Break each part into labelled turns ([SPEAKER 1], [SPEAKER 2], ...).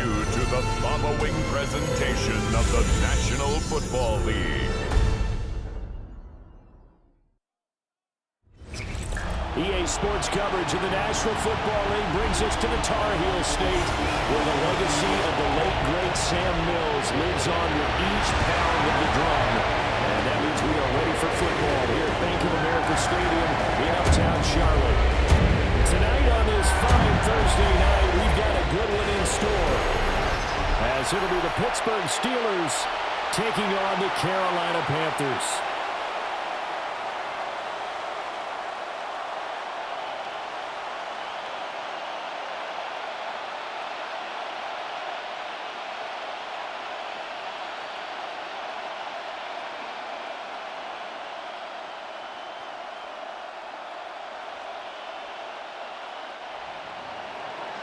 [SPEAKER 1] you to the following presentation of the National Football League.
[SPEAKER 2] EA Sports coverage of the National Football League brings us to the Tar Heel State, where the legacy of the late, great Sam Mills lives on with each pound of the drum. And that means we are ready for football here at Bank of America Stadium in uptown Charlotte. Tonight on this fine Thursday night, we've got a good one in store, as it'll be the Pittsburgh Steelers taking on the Carolina Panthers.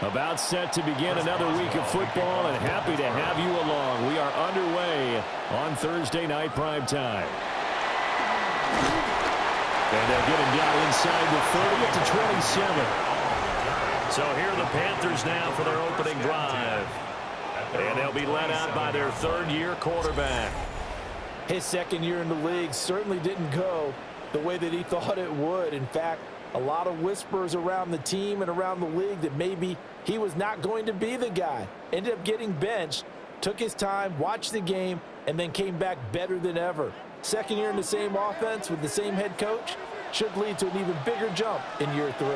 [SPEAKER 2] About set to begin another week of football, and happy to have you along. We are underway on Thursday night primetime. And they'll get him down inside the 30 to 27. So here are the Panthers now for their opening drive. And they'll be led out by their third-year quarterback.
[SPEAKER 3] His second year in the league certainly didn't go the way that he thought it would. In fact, a lot of whispers around the team and around the league that maybe he was not going to be the guy. Ended up getting benched, took his time, watched the game, and then came back better than ever. Second year in the same offense with the same head coach should lead to an even bigger jump in year 3.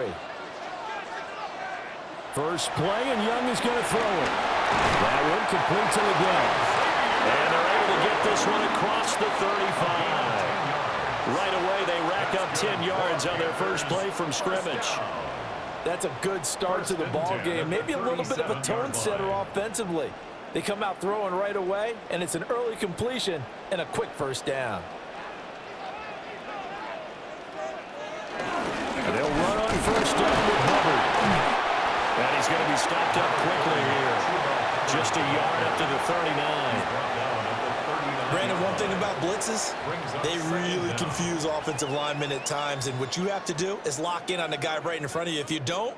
[SPEAKER 2] First play, and Young is going to throw it. That one complete to the gun. And they're able to get this one across the 35. Right away, they rack up 10 yards on their first play from scrimmage.
[SPEAKER 3] That's a good start to the ball game. Maybe a little bit of a tone setter offensively. They come out throwing right away, and it's an early completion and a quick first down.
[SPEAKER 2] And they'll run on first down with Hubbard. And he's going to be stopped up quickly here. Just a yard up to the 39.
[SPEAKER 3] Brandon, one thing about blitzes, they really confuse offensive linemen at times, and what you have to do is lock in on the guy right in front of you. If you don't,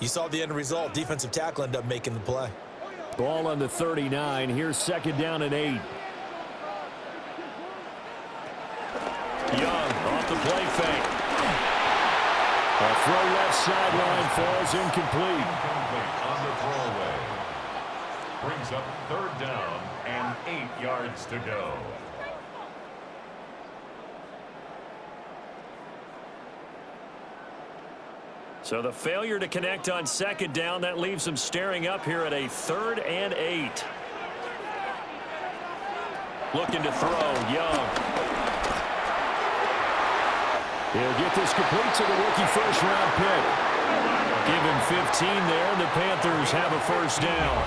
[SPEAKER 3] you saw the end result. Defensive tackle ended up making the play.
[SPEAKER 2] Ball on the 39. Here's second down and 8. Young off the play fake. A throw left sideline falls incomplete.
[SPEAKER 1] On the throwaway. Brings up third down and 8 yards to go.
[SPEAKER 2] So the failure to connect on second down, that leaves them staring up here at a 3rd and 8. Looking to throw, Young. He'll get this complete to the rookie first-round pick. Give him 15 there, and the Panthers have a first down.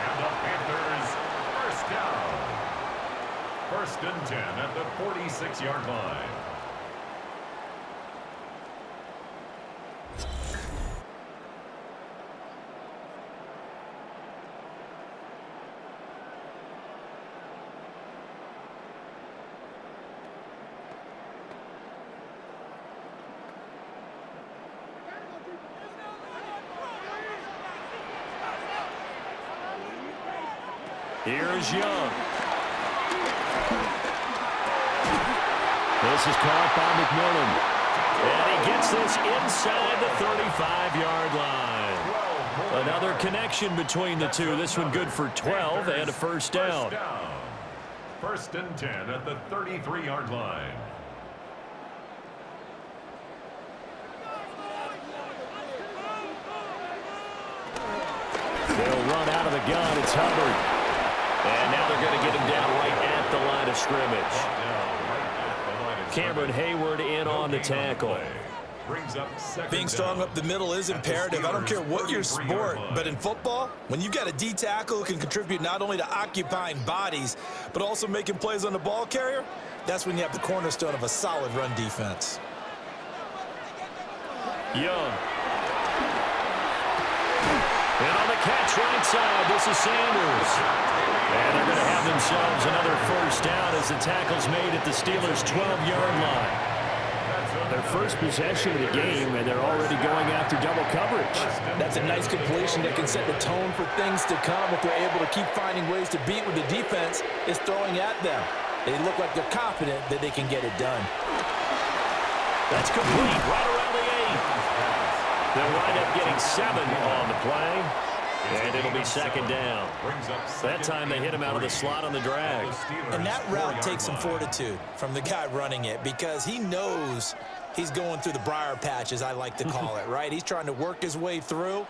[SPEAKER 1] And the Panthers first down. 1st and 10 at the 46-yard line.
[SPEAKER 2] Here's Young. This is caught by McMillan. And he gets this inside the 35-yard line. Another connection between the two. This one good for 12 and a first down.
[SPEAKER 1] 1st and 10 at the 33-yard line.
[SPEAKER 2] They'll run out of the gun. It's Hubbard. And now they're going to get him down right at the line of scrimmage. Cameron Hayward in on the tackle.
[SPEAKER 3] Being strong up the middle is imperative. I don't care what your sport, but in football, when you've got a D tackle who can contribute not only to occupying bodies, but also making plays on the ball carrier, that's when you have the cornerstone of a solid run defense.
[SPEAKER 2] Young. And on the catch right side, this is Sanders. And they're going to have themselves another first down as the tackle's made at the Steelers' 12-yard line. Their first possession of the game, and they're already going after double coverage.
[SPEAKER 3] That's a nice completion that can set the tone for things to come if they're able to keep finding ways to beat what the defense is throwing at them. They look like they're confident that they can get it done.
[SPEAKER 2] That's complete right around the 8. They'll wind up getting 7 on the play, and it'll be second down. That time they hit him out of the slot on the drag.
[SPEAKER 3] And that route takes some fortitude from the guy running it because he knows he's going through the briar patch, as I like to call it, right? He's trying to work his way through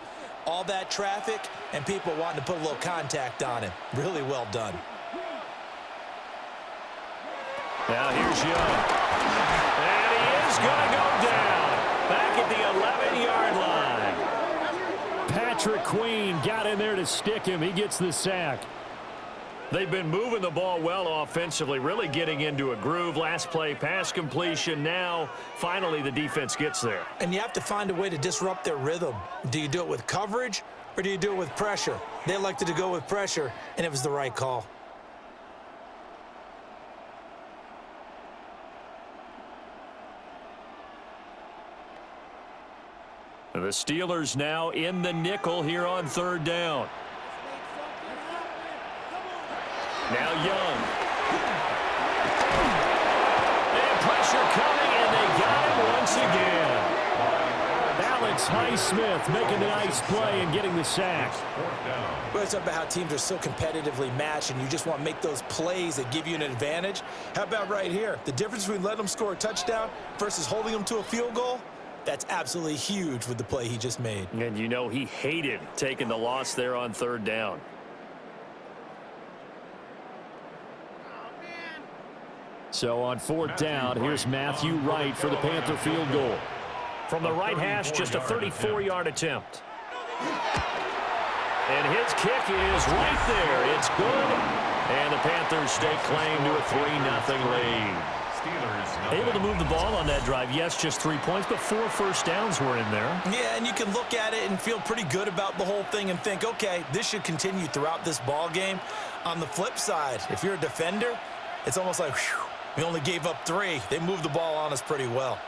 [SPEAKER 3] all that traffic and people wanting to put a little contact on him. Really well done.
[SPEAKER 2] Now here's Young. And he is going to go down back at the 11-yard line. Patrick Queen got in there to stick him. He gets the sack. They've been moving the ball well offensively, really getting into a groove. Last play, pass completion. Now, finally, the defense gets there.
[SPEAKER 3] And you have to find a way to disrupt their rhythm. Do you do it with coverage or do you do it with pressure? They elected to go with pressure, and it was the right call.
[SPEAKER 2] The Steelers now in the nickel here on third down. Now Young. And pressure coming, and they got him once again. Alex Highsmith making a nice play and getting the sack.
[SPEAKER 3] Well, it's about how teams are so competitively matched, and you just want to make those plays that give you an advantage. How about right here? The difference between letting them score a touchdown versus holding them to a field goal? That's absolutely huge with the play he just made.
[SPEAKER 2] And you know he hated taking the loss there on third down. So on fourth down, here's Matthew Wright for the Panther field goal. From the right hash, just a 34-yard attempt. And his kick is right there. It's good. And the Panthers stake claim to a 3-0 lead. Able to move the ball on that drive. Yes, just 3 points, but 4 first downs were in there.
[SPEAKER 3] Yeah, and you can look at it and feel pretty good about the whole thing and think, okay, this should continue throughout this ball game. On the flip side, if you're a defender, it's almost like, whew, we only gave up 3. They moved the ball on us pretty well.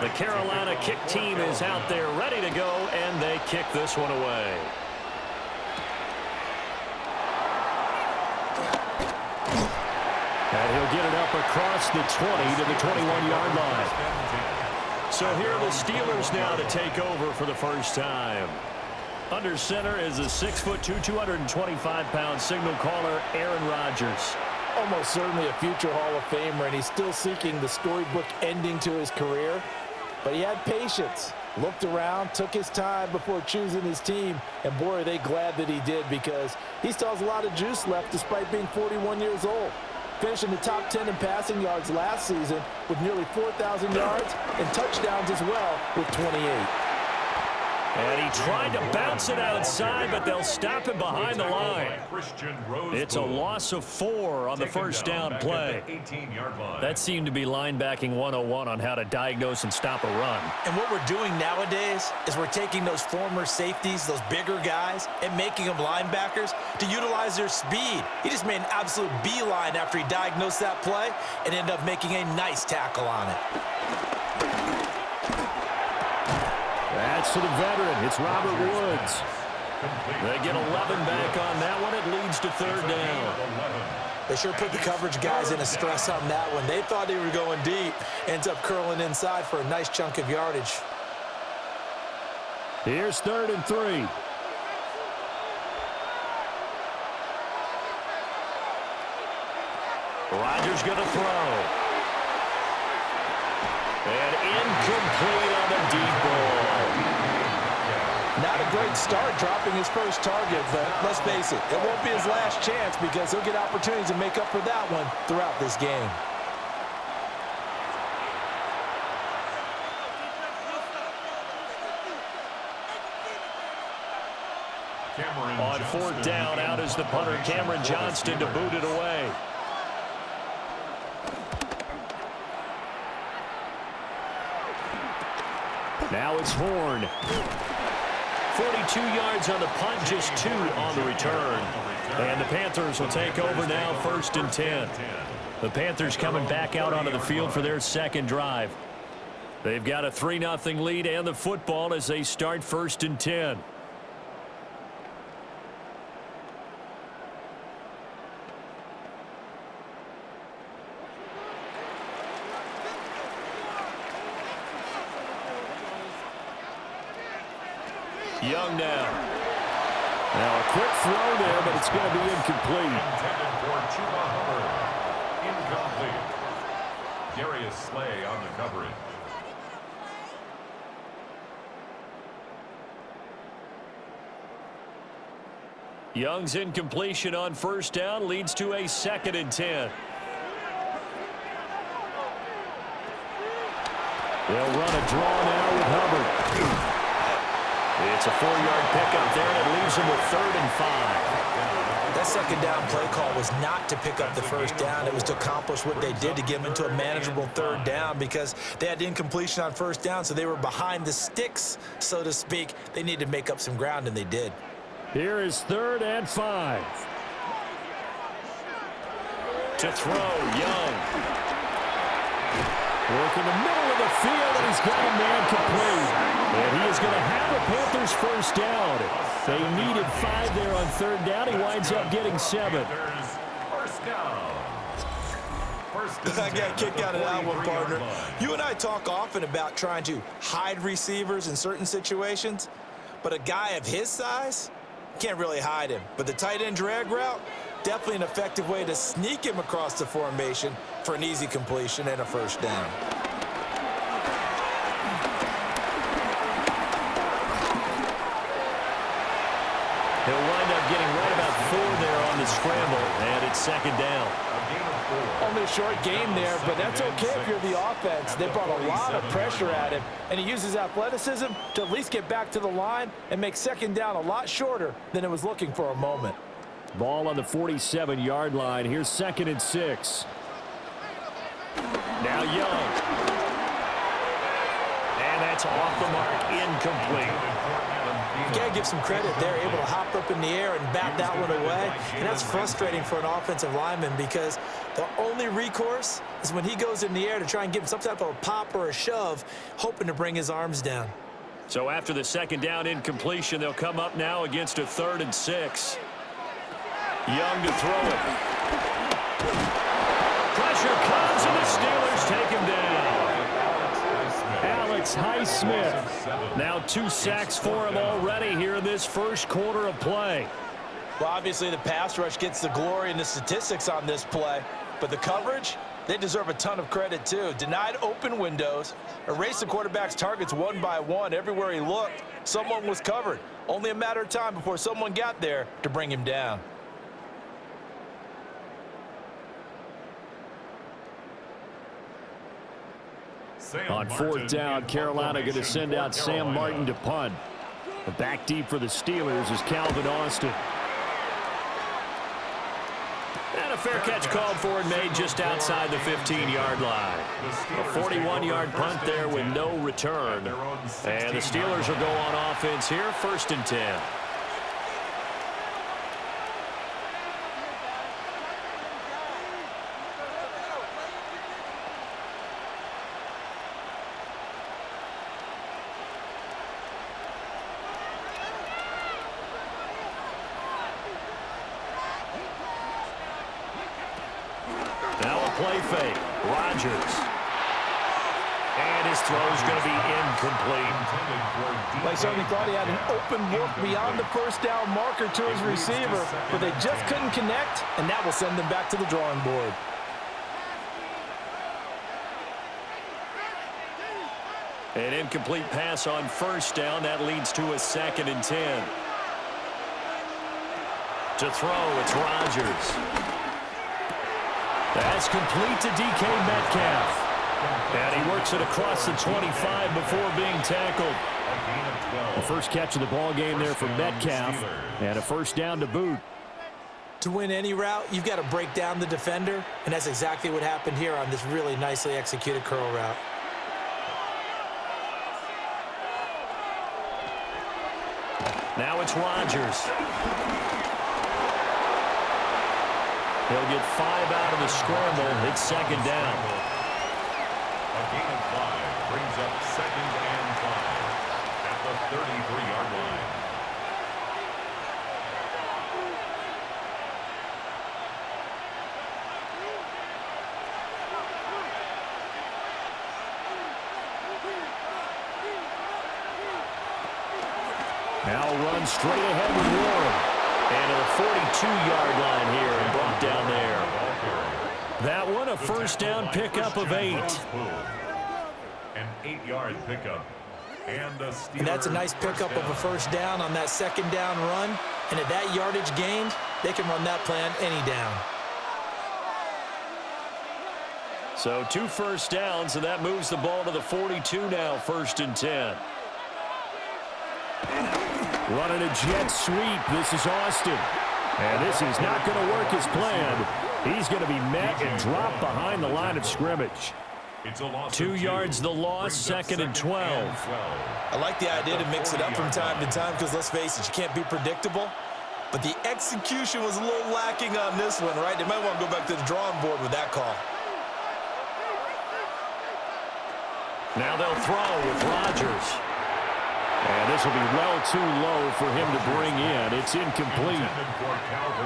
[SPEAKER 2] The Carolina kick team is out there ready to go, and they kick this one away. And he'll get it up across the 20 to the 21-yard line. So here are the Steelers now to take over for the first time. Under center is a 6'2", 225-pound signal caller, Aaron Rodgers.
[SPEAKER 3] Almost certainly a future Hall of Famer, and he's still seeking the storybook ending to his career. But he had patience, looked around, took his time before choosing his team, and boy, are they glad that he did because he still has a lot of juice left despite being 41 years old. Finishing the top 10 in passing yards last season with nearly 4,000 yards and touchdowns as well with 28.
[SPEAKER 2] And he tried to bounce it outside, but they'll stop him behind the line. It's a loss of 4 on the first down play. That seemed to be linebacking 101 on how to diagnose and stop a run.
[SPEAKER 3] And what we're doing nowadays is we're taking those former safeties, those bigger guys, and making them linebackers to utilize their speed. He just made an absolute beeline after he diagnosed that play and ended up making a nice tackle on it.
[SPEAKER 2] That's to the veteran. It's Robert Woods. They get 11 back on that one. It leads to third down.
[SPEAKER 3] They sure put the coverage guys in a stress on that one. They thought they were going deep. Ends up curling inside for a nice chunk of yardage.
[SPEAKER 2] Here's 3rd and 3. Rodgers going to throw. And incomplete on the deep ball.
[SPEAKER 3] Not a great start dropping his first target, but let's face it, it won't be his last chance because he'll get opportunities to make up for that one throughout this game.
[SPEAKER 2] On 4th down, out is the punter, Cameron Johnston, to boot it away. Now it's Horn. 42 yards on the punt, just 2 on the return. And the Panthers will take over now, 1st and 10. The Panthers coming back out onto the field for their second drive. They've got a 3-0 lead and the football as they start 1st and 10. Young now.
[SPEAKER 3] Now a quick throw there, but it's going to be incomplete.
[SPEAKER 1] Intended for Chuba Hubbard. Incomplete. Darius Slay on the coverage.
[SPEAKER 2] Young's incompletion on 1st down leads to a 2nd and 10. They'll run a draw now with Hubbard. It's a 4-yard pickup there, and it leaves them with 3rd and 5.
[SPEAKER 3] That second down play call was not to pick up the first down. It was to accomplish what they did to get them into a manageable 3rd down because they had incompletion on 1st down, so they were behind the sticks, so to speak. They needed to make up some ground, and they did.
[SPEAKER 2] Here is 3rd and 5. To throw, Young. Work in the middle of the field, and he's got a man complete. And he is going to have a Panthers 1st down. They needed 5 there on 3rd down. He winds up getting 7.
[SPEAKER 1] First down.
[SPEAKER 3] I got kicked out of that one, partner. You and I talk often about trying to hide receivers in certain situations, but a guy of his size can't really hide him. But the tight end drag route, definitely an effective way to sneak him across the formation for an easy completion and a 1st down.
[SPEAKER 2] He'll wind up getting right about 4 there on the scramble, and it's 2nd down.
[SPEAKER 3] Only a short game there, but that's okay if you're the offense. They brought a lot of pressure at him, and he uses athleticism to at least get back to the line and make 2nd down a lot shorter than it was looking for a moment.
[SPEAKER 2] Ball on the 47-yard line. Here's 2nd and 6. Now Young. And that's off the mark, incomplete.
[SPEAKER 3] You got to give some credit. They're able to hop up in the air and bat that one away. And that's frustrating for an offensive lineman because the only recourse is when he goes in the air to try and give him some type of a pop or a shove, hoping to bring his arms down.
[SPEAKER 2] So after the 2nd down incompletion, they'll come up now against a 3rd and 6. Young to throw it. Pressure comes, and the Steelers take him down. Alex Highsmith. Now 2 sacks for him already here in this 1st quarter of play.
[SPEAKER 3] Well, obviously the pass rush gets the glory and the statistics on this play, but the coverage, they deserve a ton of credit too. Denied open windows, erased the quarterback's targets one by one. Everywhere he looked, someone was covered. Only a matter of time before someone got there to bring him down.
[SPEAKER 2] On 4th down, Carolina going to send out Sam Martin to punt. The back deep for the Steelers is Calvin Austin. And a fair catch called for and made just outside the 15-yard line. A 41-yard punt there with no return. And the Steelers will go on offense here, 1st and 10. Play fake. Rodgers. And his throw's going to be incomplete.
[SPEAKER 3] They certainly thought he had an open look beyond the 1st down marker to his receiver, but they just couldn't connect, and that will send them back to the drawing board.
[SPEAKER 2] An incomplete pass on 1st down. That leads to a 2nd and 10. To throw, it's Rodgers. That's complete to DK Metcalf. And he works it across the 25 before being tackled. The first catch of the ball game there for Metcalf. And a 1st down to boot.
[SPEAKER 3] To win any route, you've got to break down the defender, and that's exactly what happened here on this really nicely executed curl route.
[SPEAKER 2] Now it's Rodgers. He'll get 5 out of the scramble. It's second down.
[SPEAKER 1] A gain of 5 brings up 2nd and 5 at the 33-yard line.
[SPEAKER 2] Now run straight ahead with Warren. And to the 42-yard line here and brought down there. That one a first down pickup of 8.
[SPEAKER 1] An 8-yard pickup. And
[SPEAKER 3] that's a nice pickup of a first down on that second down run. And at that yardage gained, they can run that plan any down.
[SPEAKER 2] So 2 first downs, and that moves the ball to the 42 now, 1st and 10. Running a jet sweep. This is Austin. And this is not going to work as planned. He's going to be met and dropped behind the line of scrimmage. 2 yards the loss, 2nd and 12.
[SPEAKER 3] I like the idea to mix it up from time to time because, let's face it, you can't be predictable. But the execution was a little lacking on this one, right? They might want to go back to the drawing board with that call.
[SPEAKER 2] Now they'll throw with Rodgers. And this will be well too low for him to bring in. It's incomplete.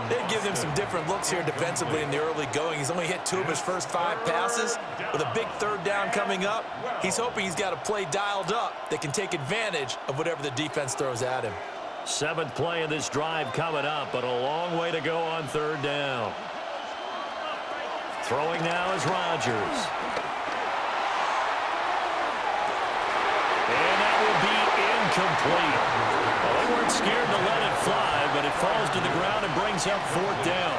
[SPEAKER 3] They've given him some different looks here defensively in the early going. He's only hit 2 of his first 5 passes. With a big 3rd down coming up, he's hoping he's got a play dialed up that can take advantage of whatever the defense throws at him.
[SPEAKER 2] 7th play of this drive coming up, but a long way to go on 3rd down. Throwing now is Rodgers. And that will be incomplete. Well, they weren't scared to let it fly, but it falls to the ground and brings up 4th down.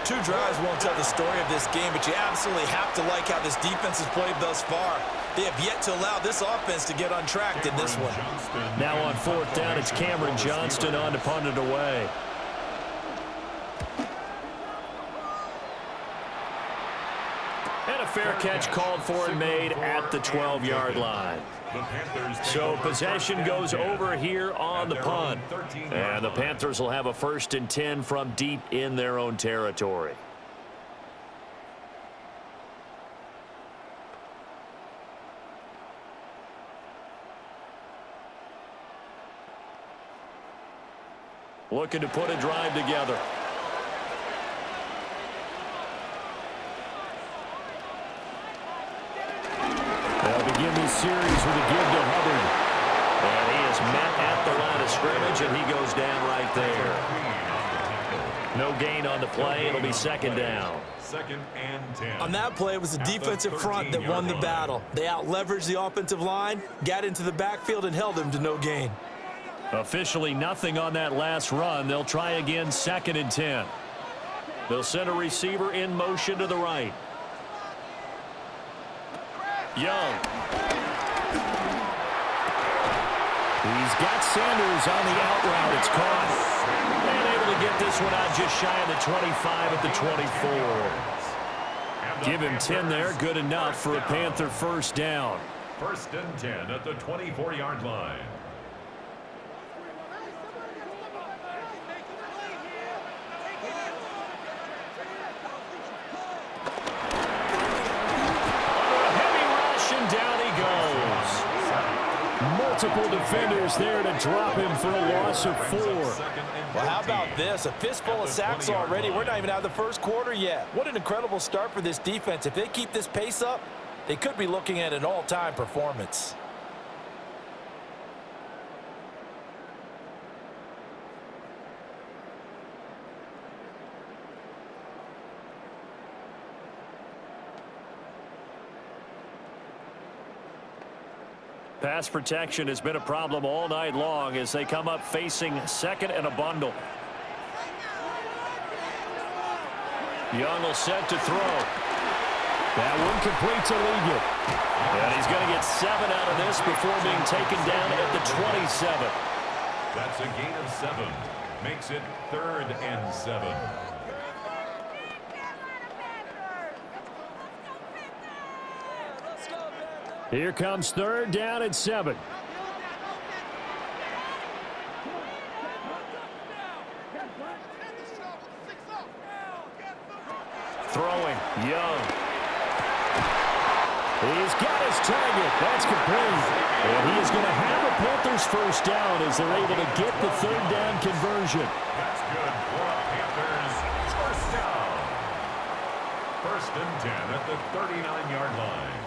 [SPEAKER 3] 2 drives won't tell the story of this game, but you absolutely have to like how this defense has played thus far. They have yet to allow this offense to get untracked in this one.
[SPEAKER 2] Now on 4th down, it's Cameron Johnston on to punt it away. And a fair catch called for and made at the 12-yard line. So possession goes over here on the punt. And the Panthers will have a 1st and 10 from deep in their own territory. Looking to put a drive together. They'll begin this series with a give to Hubbard. And he is met at the line of scrimmage, and he goes down right there. No gain on the play. It'll be 2nd down.
[SPEAKER 1] 2nd and 10.
[SPEAKER 3] On that play, it was the defensive front that won the battle. They out-leveraged the offensive line, got into the backfield, and held him to no gain.
[SPEAKER 2] Officially nothing on that last run. They'll try again, 2nd and 10. They'll send a receiver in motion to the right. Young. He's got Sanders on the out route. It's caught. And able to get this one out just shy of the 25 at the 24. Give him 10 there. Good enough for a Panther 1st down.
[SPEAKER 1] 1st and 10 at the 24-yard line.
[SPEAKER 2] Multiple defenders there to drop him for a loss of 4.
[SPEAKER 3] Well, how about this? A fistful of sacks already. We're not even out of the 1st quarter yet. What an incredible start for this defense. If they keep this pace up, they could be looking at an all-time performance.
[SPEAKER 2] Pass protection has been a problem all night long as they come up facing 2nd and a bundle. Young will set to throw. That one complete to Leggett. And he's going to get 7 out of this before being taken down at the 27.
[SPEAKER 1] That's a gain of 7. Makes it 3rd and 7.
[SPEAKER 2] Here comes 3rd down and 7. throwing. Young. He's got his target. That's complete. And he is going to have a Panthers first down as they're able to get the third down conversion.
[SPEAKER 1] That's good for a Panthers first down. First and 10 at the 39-yard line.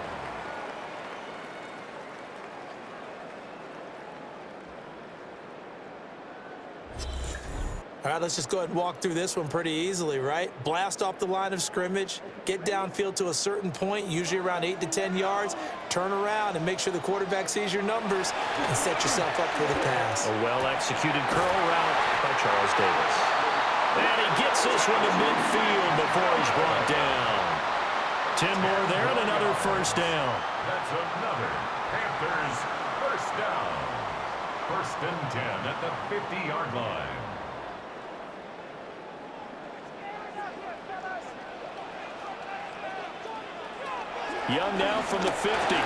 [SPEAKER 3] All right, let's just go ahead and walk through this one pretty easily, right? Blast off the line of scrimmage, get downfield to a certain point, usually around 8 to 10 yards, turn around and make sure the quarterback sees your numbers and set yourself up for the pass.
[SPEAKER 2] A well-executed curl route by Charles Davis. And he gets this one to midfield before he's brought down. 10 more there and another first down.
[SPEAKER 1] That's another Panthers first down. First and 10 at the 50-yard line.
[SPEAKER 2] Young now from the 50. That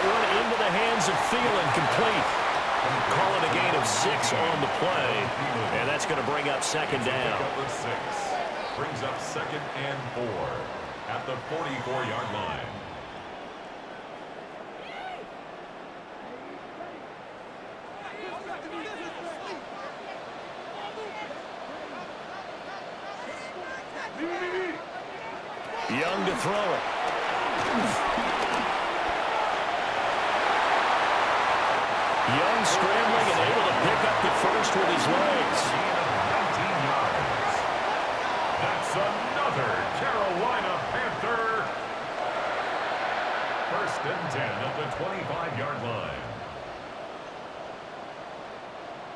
[SPEAKER 2] one into the hands of Thielen, complete. Call it a gain of 6 on the play. And that's going to bring up second down.
[SPEAKER 1] Brings up second and 4 at the 44-yard line.
[SPEAKER 2] Young to throw it. Young scrambling and able to pick up the first with his legs.
[SPEAKER 1] 19 yards. That's another Carolina Panther. First and 10 at the 25-yard line.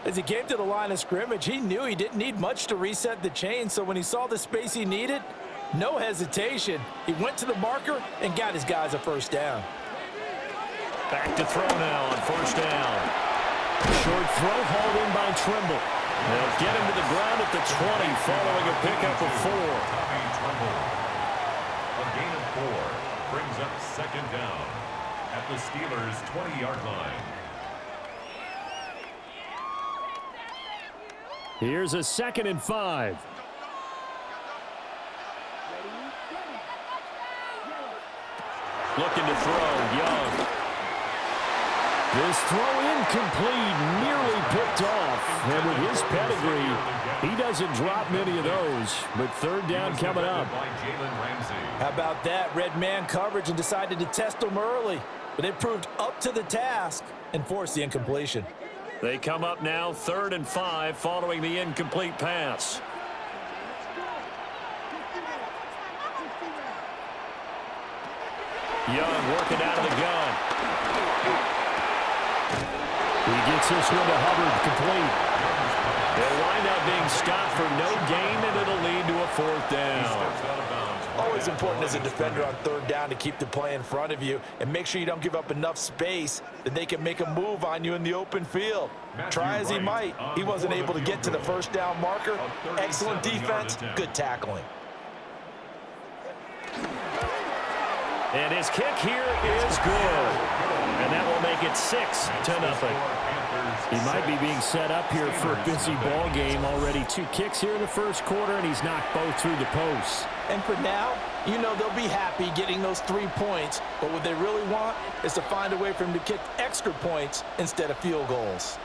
[SPEAKER 3] As he came to the line of scrimmage, he knew he didn't need much to reset the chain, so when he saw the space he needed, no hesitation. He went to the marker and got his guys a first down.
[SPEAKER 2] Back to throw now on first down. Short throw hauled in by Trimble. They'll get him to the ground at the 20 following a pickup of 4.
[SPEAKER 1] A gain of 4 brings up second down at the Steelers' 20-yard line.
[SPEAKER 2] Here's a 2nd and 5. Looking to throw, Young. This throw incomplete, nearly picked off. And with his pedigree, he doesn't drop many of those. But third down coming up.
[SPEAKER 3] How about that? Red man coverage and decided to test him early. But it proved up to the task and forced the incompletion.
[SPEAKER 2] They come up now 3rd and 5 following the incomplete pass. Young working out of the gun. He gets this one to Hubbard, complete. They'll wind up being stopped for no gain, and it'll lead to a 4th down.
[SPEAKER 3] Always important as a defender on 3rd down to keep the play in front of you and make sure you don't give up enough space that they can make a move on you in the open field. Try as he might, he wasn't able to get to the first down marker. Excellent defense, good tackling.
[SPEAKER 2] And his kick here is good. And that will make it 6-0. He might be being set up here for a busy ball game. Already 2 kicks here in the first quarter, and he's knocked both through the posts.
[SPEAKER 3] And for now, you know they'll be happy getting those 3 points. But what they really want is to find a way for him to kick extra points instead of field goals.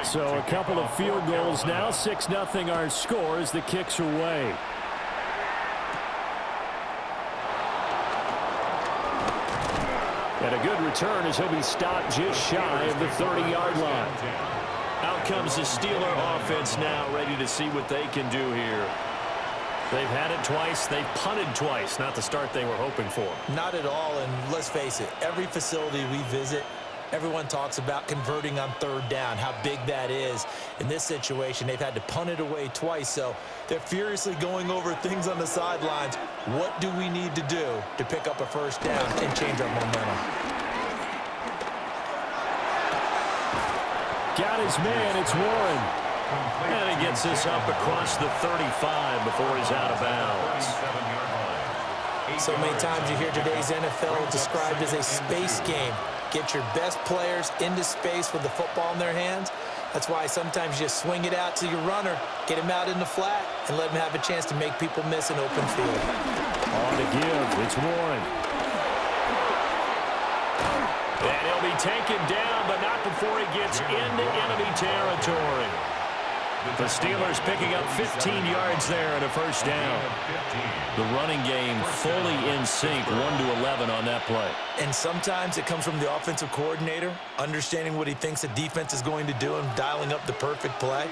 [SPEAKER 2] So a couple of field goals now. 6-0 our score as the kicks are away. And a good return as he'll be stopped just shy of the 30-yard line. Out comes the Steeler offense now, ready to see what they can do here. They've had it twice. They've punted twice. Not the start they were hoping for.
[SPEAKER 3] Not at all, and let's face it, every facility we visit, everyone talks about converting on 3rd down, how big that is. In this situation, they've had to punt it away twice, so they're furiously going over things on the sidelines. What do we need to do to pick up a first down and change our momentum?
[SPEAKER 2] Got his man, it's Warren. And he gets this up across the 35 before he's out of bounds.
[SPEAKER 3] So many times you hear today's NFL described as a space game. Get your best players into space with the football in their hands. That's why sometimes you just swing it out to your runner, get him out in the flat, and let him have a chance to make people miss an open field.
[SPEAKER 2] On to give. It's Warren. And he'll be taken down, but not before he gets into enemy territory. The Steelers picking up 15 yards there and a first down. The running game fully in sync, 1-11 on that play.
[SPEAKER 3] And sometimes it comes from the offensive coordinator, understanding what he thinks the defense is going to do and dialing up the perfect play.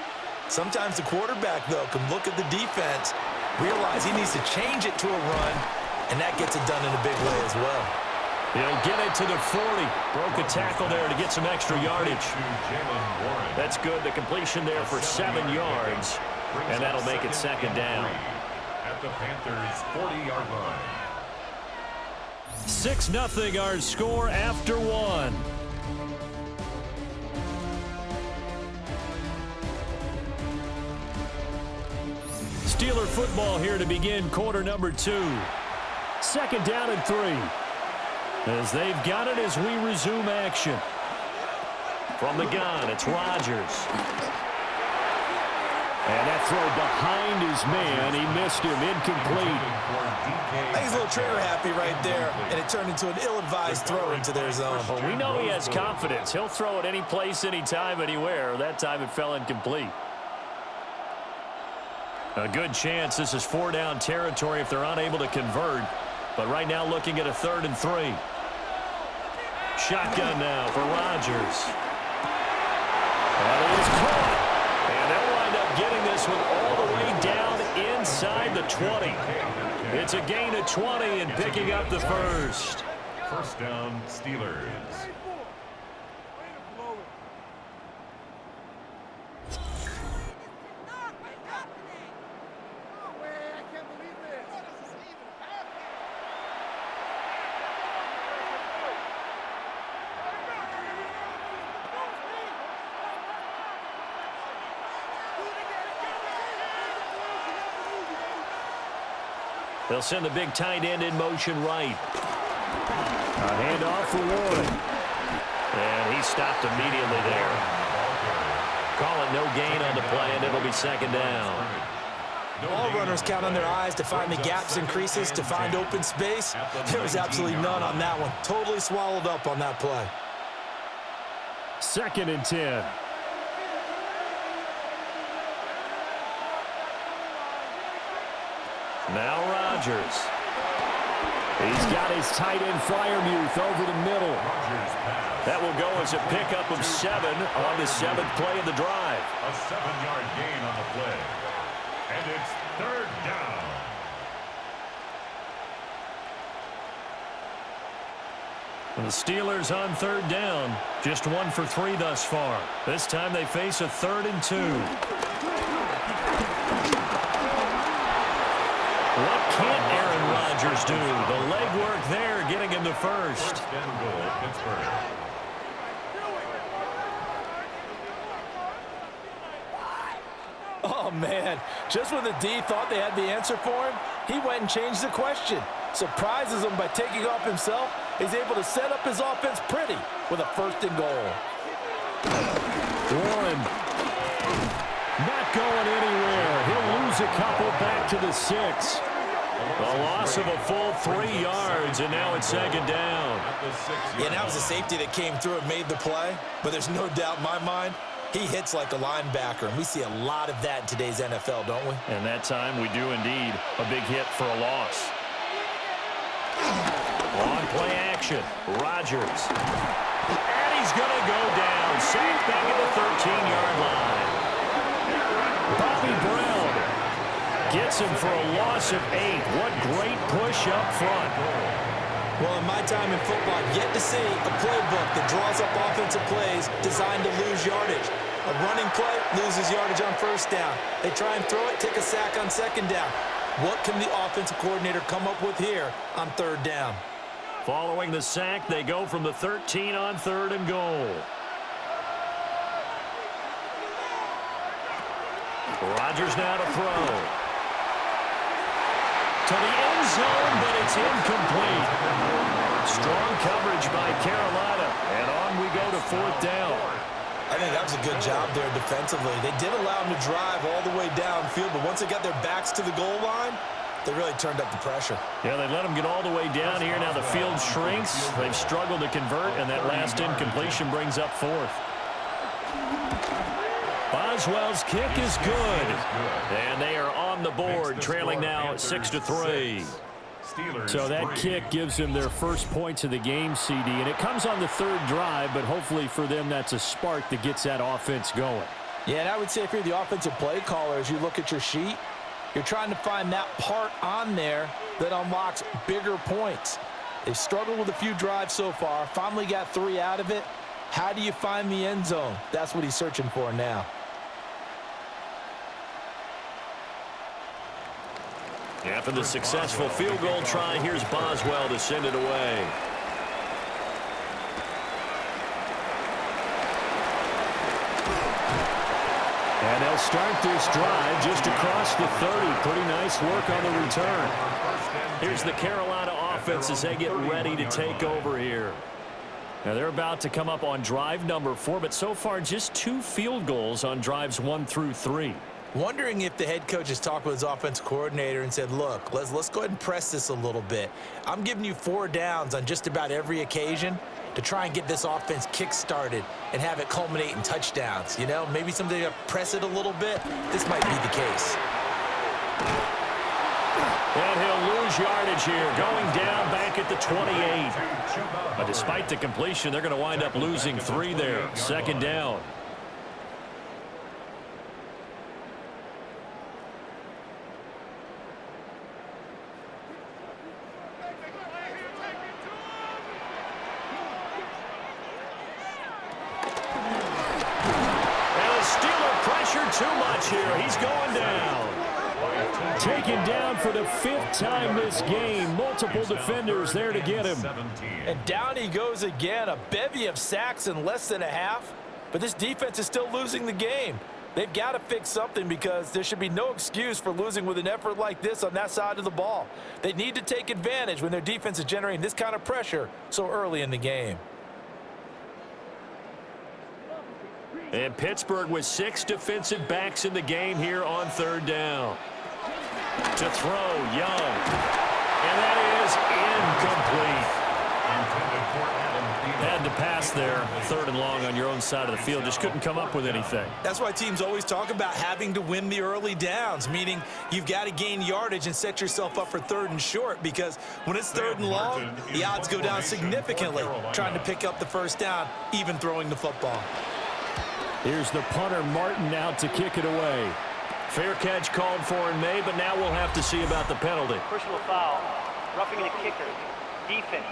[SPEAKER 3] Sometimes the quarterback, though, can look at the defense, realize he needs to change it to a run, and that gets it done in a big way as well.
[SPEAKER 2] He'll get it to the 40. Broke a tackle there to get some extra yardage. That's good. The completion there for 7 yards, and that'll make it second down.
[SPEAKER 1] At the Panthers' 40-yard line.
[SPEAKER 2] 6-0 our score after one. Steeler football here to begin quarter number 2. Second down and 3. As they've got it as we resume action. From the gun, it's Rodgers. And that throw behind his man, he missed him, incomplete.
[SPEAKER 3] I think he's a little trigger happy right there, and it turned into an ill-advised throw into their zone.
[SPEAKER 2] Well, we know he has confidence. He'll throw it any place, anytime, anywhere. That time it fell incomplete. A good chance this is 4-down territory if they're unable to convert. But right now looking at a 3rd and 3. Shotgun now for Rodgers. That is caught. And they'll wind up getting this one all the way down inside the 20. It's a gain of 20 and picking up the first.
[SPEAKER 1] First down, Steelers.
[SPEAKER 2] They'll send the big tight end in motion right. A handoff for Warren. And he stopped immediately there. Call it no gain on the play, and it'll be second down.
[SPEAKER 3] All runners count on their eyes to find the gaps and creases, to find open space. There was absolutely none on that one. Totally swallowed up on that play.
[SPEAKER 2] 2nd and 10. Now Rodgers. He's got his tight end Freiermuth over the middle. That will go as a pickup of 7 on the 7th play of the drive.
[SPEAKER 1] A 7-yard gain on the play. And it's 3rd down.
[SPEAKER 2] The Steelers on 3rd down. Just 1 for 3 thus far. This time they face a 3rd and 2. What can't Aaron Rodgers do? The legwork there getting him the first.
[SPEAKER 1] First and goal, Pittsburgh.
[SPEAKER 3] Oh, man. Just when the D thought they had the answer for him, he went and changed the question. Surprises him by taking off himself. He's able to set up his offense pretty with a 1st and goal.
[SPEAKER 2] Warren not going anywhere. He'll lose a couple back to the 6. A loss of a full 3 yards, and now it's 2nd down.
[SPEAKER 3] Yeah, that was a safety that came through and made the play, but there's no doubt in my mind he hits like a linebacker, and we see a lot of that in today's NFL, don't we?
[SPEAKER 2] And that time we do indeed. A big hit for a loss. On play action, Rodgers. And he's going to go down. Sacked back at the 13-yard line. Bobby Brown gets him for a loss of 8. What great push up front.
[SPEAKER 3] Well, in my time in football, I've yet to see a playbook that draws up offensive plays designed to lose yardage. A running play loses yardage on 1st down. They try and throw it, take a sack on 2nd down. What can the offensive coordinator come up with here on 3rd down?
[SPEAKER 2] Following the sack, they go from the 13 on 3rd and goal. Rodgers now to throw. To the end zone, but it's incomplete. Strong coverage by Carolina, and on we go to 4th down.
[SPEAKER 3] I think that was a good job there defensively. They did allow them to drive all the way downfield, but once they got their backs to the goal line, they really turned up the pressure.
[SPEAKER 2] Yeah, they let them get all the way down here. Now the field shrinks. They've struggled to convert, and that last incompletion brings up 4th. Boswell's kick is good. And they are on the board, trailing now 6-3. So that kick gives them their first points of the game, CD. And it comes on the 3rd drive, but hopefully for them that's a spark that gets that offense going.
[SPEAKER 3] Yeah, and I would say if you're the offensive play caller, as you look at your sheet, you're trying to find that part on there that unlocks bigger points. They've struggled with a few drives so far, finally got 3 out of it. How do you find the end zone? That's what he's searching for now.
[SPEAKER 2] After the successful field goal try, here's Boswell to send it away. And they'll start this drive just across the 30. Pretty nice work on the return. Here's the Carolina offense as they get ready to take over here. Now they're about to come up on drive number 4, but so far just 2 field goals on drives 1 through 3.
[SPEAKER 3] Wondering if the head coach has talked with his offensive coordinator and said, look, let's go ahead and press this a little bit. I'm giving you 4 downs on just about every occasion to try and get this offense kick-started and have it culminate in touchdowns. You know, maybe someday to press it a little bit. This might be the case.
[SPEAKER 2] And he'll lose yardage here, going down back at the 28. But despite the completion, they're going to wind up losing 3 there. 2nd down. Too much here. He's going down. Taken down for the 5th time this game. Multiple defenders there to get him.
[SPEAKER 3] And down he goes again. A bevy of sacks in less than a half. But this defense is still losing the game. They've got to fix something because there should be no excuse for losing with an effort like this on that side of the ball. They need to take advantage when their defense is generating this kind of pressure so early in the game.
[SPEAKER 2] And Pittsburgh with 6 defensive backs in the game here on 3rd down. To throw, Young. And that is incomplete. Had to pass there, 3rd and long on your own side of the field. Just couldn't come up with anything.
[SPEAKER 3] That's why teams always talk about having to win the early downs, meaning you've got to gain yardage and set yourself up for 3rd and short, because when it's 3rd and long, the odds go down significantly trying to pick up the 1st down, even throwing the football.
[SPEAKER 2] Here's the punter, Martin, out to kick it away. Fair catch called for and made, but now we'll have to see about the penalty.
[SPEAKER 4] Personal foul, roughing the kicker, defense.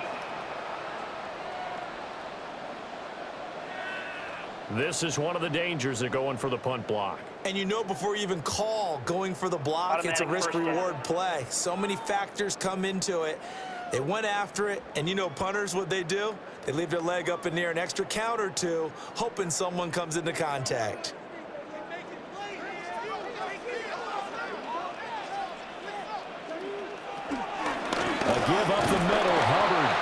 [SPEAKER 2] This is one of the dangers of going for the punt block.
[SPEAKER 3] And you know before you even call going for the block, it's a risk-reward play. So many factors come into it. They went after it, and you know punters, what they do? They leave their leg up in the air an extra count or 2, hoping someone comes into contact.
[SPEAKER 2] A give up the middle, Hubbard.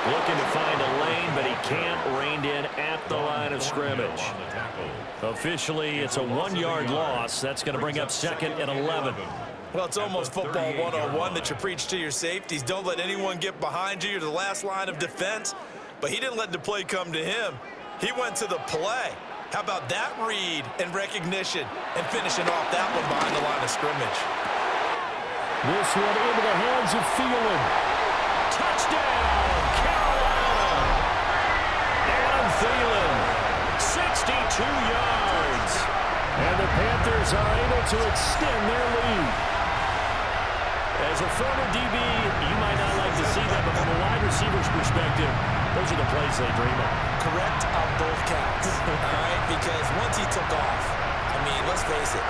[SPEAKER 2] Looking to find a lane, but he can't reined in at the line of scrimmage. Officially, it's a 1-yard loss. That's going to bring up 2nd and 11.
[SPEAKER 3] Well, it's almost football 101 that you preach to your safeties. Don't let anyone get behind you. You're the last line of defense. But he didn't let the play come to him. He went to the play. How about that read and recognition and finishing off that one behind the line of scrimmage?
[SPEAKER 2] This one into the hands of Thielen. Touchdown, Carolina! Adam Thielen, 62 yards. And the Panthers are able to extend their lead. As a former DB, you might not like to see that, but from a wide receiver's perspective, those are the plays they dream of.
[SPEAKER 3] Correct on both counts, all right? Because once he took off, I mean, let's face it,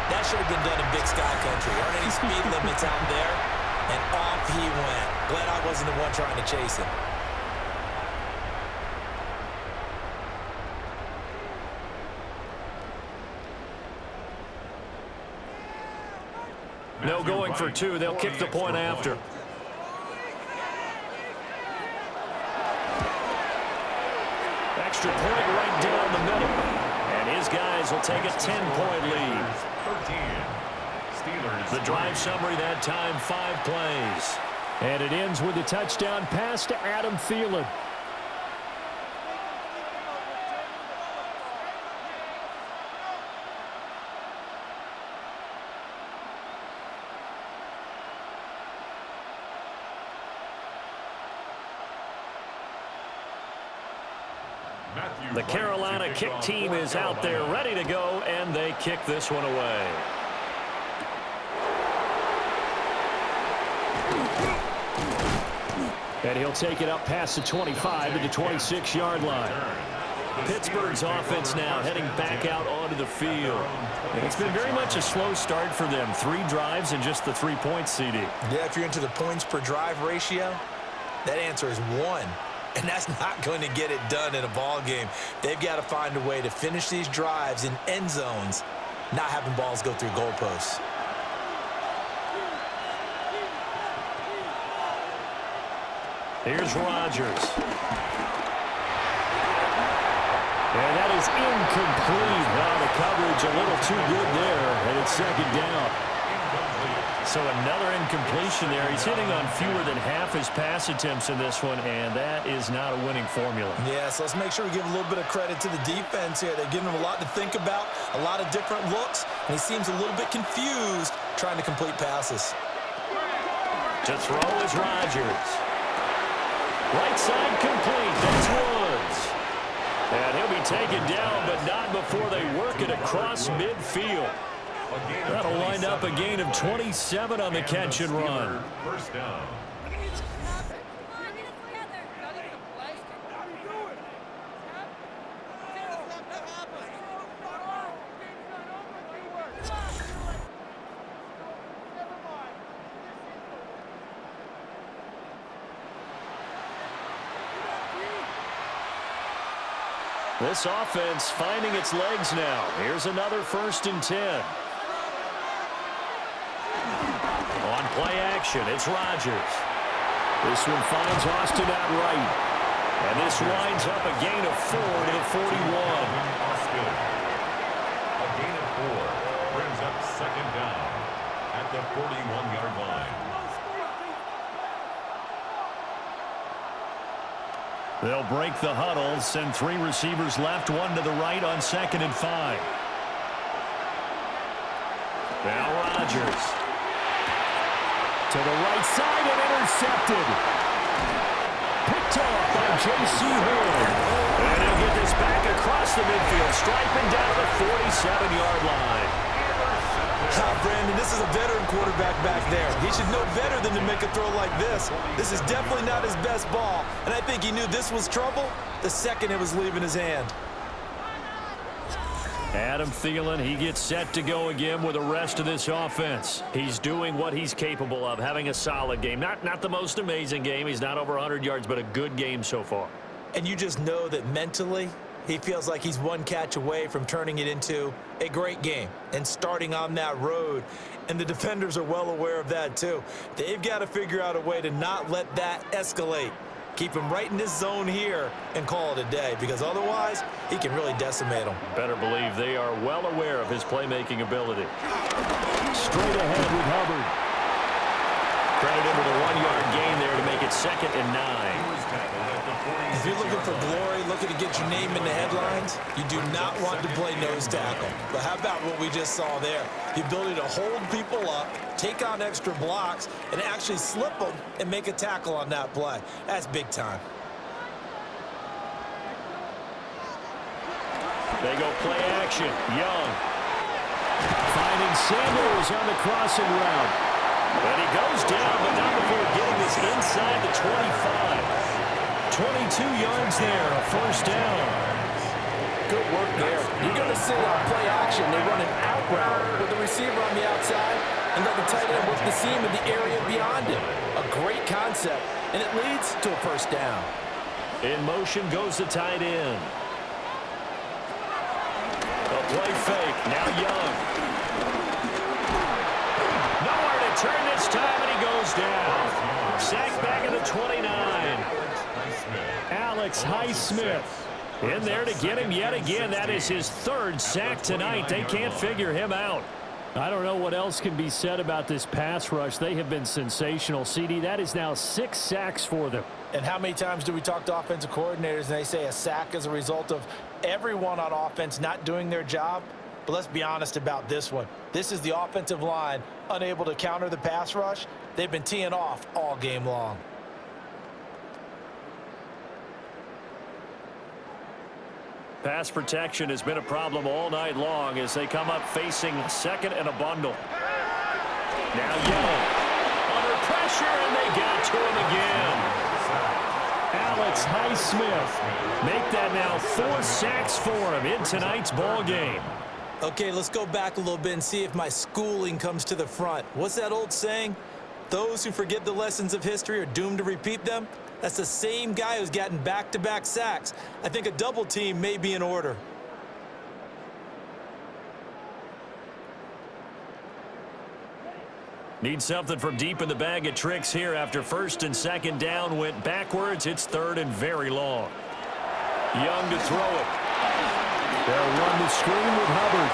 [SPEAKER 3] that should have been done in Big Sky Country. Aren't any speed limits out there? And off he went. Glad I wasn't the one trying to chase him.
[SPEAKER 2] No going for 2. They'll kick the point after. extra point right down the middle. And his guys will take a 10-point lead.
[SPEAKER 1] 13. Steelers.
[SPEAKER 2] The drive summary that time, 5 plays.
[SPEAKER 5] And it ends with a touchdown pass to Adam Thielen.
[SPEAKER 2] The Carolina kick team is out there ready to go, and they kick this one away.
[SPEAKER 5] And he'll take it up past the 25 to the 26-yard line.
[SPEAKER 2] Pittsburgh's offense now heading back out onto the field. It's been very much a slow start for them. 3 drives and just the 3 points, CD.
[SPEAKER 3] Yeah, if you're into the points per drive ratio, that answer is 1. And that's not going to get it done in a ball game. They've got to find a way to finish these drives in end zones, not having balls go through goalposts.
[SPEAKER 2] Here's Rodgers.
[SPEAKER 5] And that is incomplete. Now the coverage a little too good there, and it's second down.
[SPEAKER 2] So another incompletion there. He's hitting on fewer than half his pass attempts in this one, and that is not a winning formula.
[SPEAKER 3] Yeah, so let's make sure we give a little bit of credit to the defense here. They're giving him a lot to think about, a lot of different looks, and he seems a little bit confused trying to complete passes.
[SPEAKER 2] To throw is Rodgers. Right side complete. That's Woods. And he'll be taken down, but not before they work it across midfield. That'll wind up a gain of 27 on the catch and run.
[SPEAKER 1] First down.
[SPEAKER 2] This offense finding its legs now. Here's another 1st and 10. On play action, it's Rodgers.
[SPEAKER 5] This one finds Austin out right.
[SPEAKER 2] And this winds up a gain of 4 to the 41.
[SPEAKER 1] Austin. A gain of 4 brings up second down at the 41-yard line.
[SPEAKER 2] They'll break the huddle, send 3 receivers left, 1 to the right on 2nd and 5. Now Rodgers.
[SPEAKER 5] To the right side and intercepted. Picked off by J.C. Horn.
[SPEAKER 2] And he'll get this back across the midfield, striping down the 47-yard line.
[SPEAKER 3] Brandon, this is a veteran quarterback back there. He should know better than to make a throw like this. This is definitely not his best ball, and I think he knew this was trouble the second it was leaving his hand.
[SPEAKER 2] Adam Thielen, he gets set to go again with the rest of this offense. He's doing what he's capable of, having a solid game. Not the most amazing game. He's not over 100 yards, but a good game so far.
[SPEAKER 3] And you just know that mentally, he feels like he's one catch away from turning it into a great game and starting on that road. And the defenders are well aware of that too. They've got to figure out a way to not let that escalate. Keep him right in this zone here and call it a day, because otherwise he can really decimate them.
[SPEAKER 2] Better believe they are well aware of his playmaking ability.
[SPEAKER 5] Straight ahead with Hubbard.
[SPEAKER 2] Credit him with a 1-yard gain there to make it 2nd and 9.
[SPEAKER 3] If you're looking for glory, looking to get your name in the headlines, you do not want to play nose tackle. But how about what we just saw there? The ability to hold people up, take on extra blocks, and actually slip them and make a tackle on that play. That's big time.
[SPEAKER 2] They go play action. Young.
[SPEAKER 5] Finding Sanders on the crossing route.
[SPEAKER 2] And he goes down, but not before getting this inside the 25. 22 yards there, a 1st down.
[SPEAKER 3] Good work there. You're going to see on play action, they run an out route with the receiver on the outside and let the tight end work the seam in the area beyond him. A great concept, and it leads to a 1st down.
[SPEAKER 2] In motion goes the tight end. A play fake, now Young. Nowhere to turn this time, and he goes down. Sacked back at the 29.
[SPEAKER 5] Alex Highsmith. In there to get him yet again. That is his third sack tonight. They can't figure him out. I don't know what else can be said about this pass rush. They have been sensational. CD, that is now 6 sacks for them.
[SPEAKER 3] And how many times do we talk to offensive coordinators and they say a sack is a result of everyone on offense not doing their job? But let's be honest about this one. This is the offensive line unable to counter the pass rush. They've been teeing off all game long.
[SPEAKER 5] Pass protection has been a problem all night long as they come up facing second and a bundle. Now Young under pressure, and they got to him again. Alex Highsmith make that now 4 sacks for him in tonight's ball game.
[SPEAKER 3] Okay, let's go back a little bit and see if my schooling comes to the front. What's that old saying? Those who forget the lessons of history are doomed to repeat them. That's the same guy who's gotten back-to-back sacks. I think a double team may be in order.
[SPEAKER 5] Need something from deep in the bag of tricks here after first and second down went backwards. It's third and very long. Young to throw it.
[SPEAKER 2] They'll run the screen with Hubbard.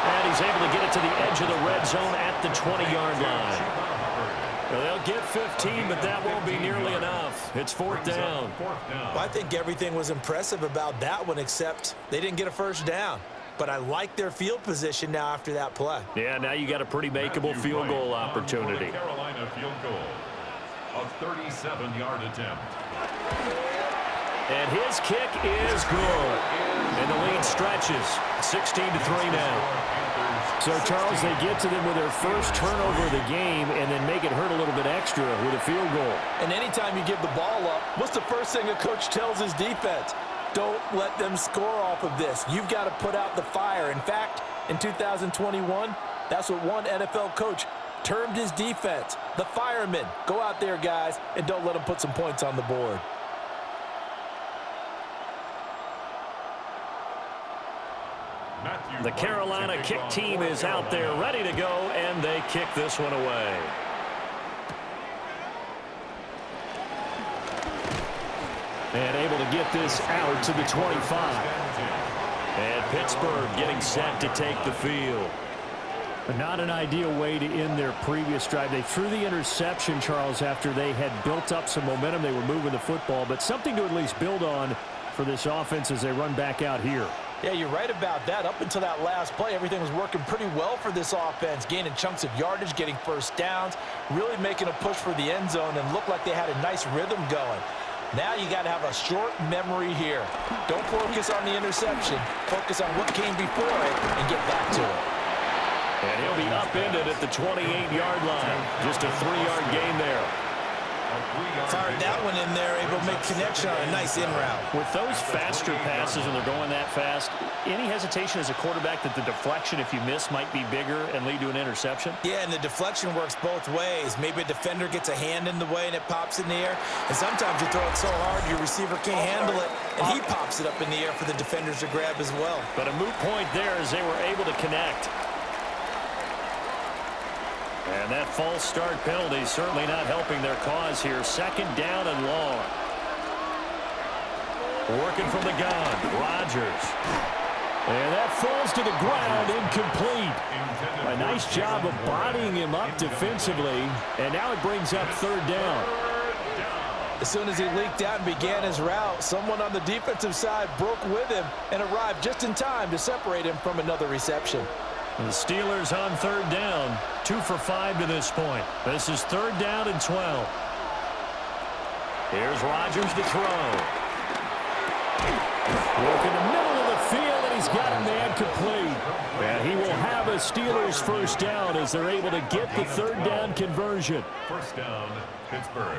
[SPEAKER 5] And he's able to get it to the edge of the red zone at the 20-yard line. Well, they'll get 15, but that won't be nearly enough. It's fourth down.
[SPEAKER 3] Well, I think everything was impressive about that one, except they didn't get a first down. But I like their field position now after that play.
[SPEAKER 5] Yeah, now you got a pretty makeable field goal opportunity.
[SPEAKER 1] Carolina field goal. A 37-yard attempt.
[SPEAKER 5] And his kick is good. And the lead stretches. 16-3 now.
[SPEAKER 2] So, Charles, they get to them with their first turnover of the game and then make it hurt a little bit extra with a field goal.
[SPEAKER 3] And anytime you give the ball up, what's the first thing a coach tells his defense? Don't let them score off of this. You've got to put out the fire. In fact, in 2021, that's what one NFL coach termed his defense, the firemen. Go out there, guys, and don't let them put some points on the board.
[SPEAKER 5] The Carolina kick team is out there ready to go, and they kick this one away.
[SPEAKER 2] And able to get this out to the 25.
[SPEAKER 5] And Pittsburgh getting set to take the field.
[SPEAKER 2] But not an ideal way to end their previous drive. They threw the interception, Charles, after they had built up some momentum. They were moving the football, but something to at least build on for this offense as they run back out here.
[SPEAKER 3] Yeah, you're right about that. Up until that last play, everything was working pretty well for this offense, gaining chunks of yardage, getting first downs, really making a push for the end zone, and looked like they had a nice rhythm going. Now you got to have a short memory here. Don't focus on the interception. Focus on what came before it and get back to it.
[SPEAKER 5] And he'll be upended at the 28-yard line. Just a 3-yard gain there.
[SPEAKER 3] Fired that one in there, able to make connection on a nice in route.
[SPEAKER 5] With those faster passes when they're going that fast, any hesitation as a quarterback that the deflection, if you miss, might be bigger and lead to an interception?
[SPEAKER 3] Yeah, and the deflection works both ways. Maybe a defender gets a hand in the way and it pops in the air. And sometimes you throw it so hard your receiver can't handle it, and he pops it up in the air for the defenders to grab as well.
[SPEAKER 5] But a moot point there as they were able to connect. And that false start penalty certainly not helping their cause here. Second down and long. Working from the gun, Rodgers.
[SPEAKER 2] And that falls to the ground, incomplete. A nice job of bodying him up defensively. And now it brings up third down.
[SPEAKER 3] As soon as he leaked out and began his route, someone on the defensive side broke with him and arrived just in time to separate him from another reception.
[SPEAKER 5] The Steelers on third down, 2 for 5 to this point. This is third down and 12. Here's Rodgers to throw.
[SPEAKER 2] Working the middle of the field, and he's got a man complete. And he will have a Steelers first down as they're able to get the third down conversion.
[SPEAKER 1] First down, Pittsburgh.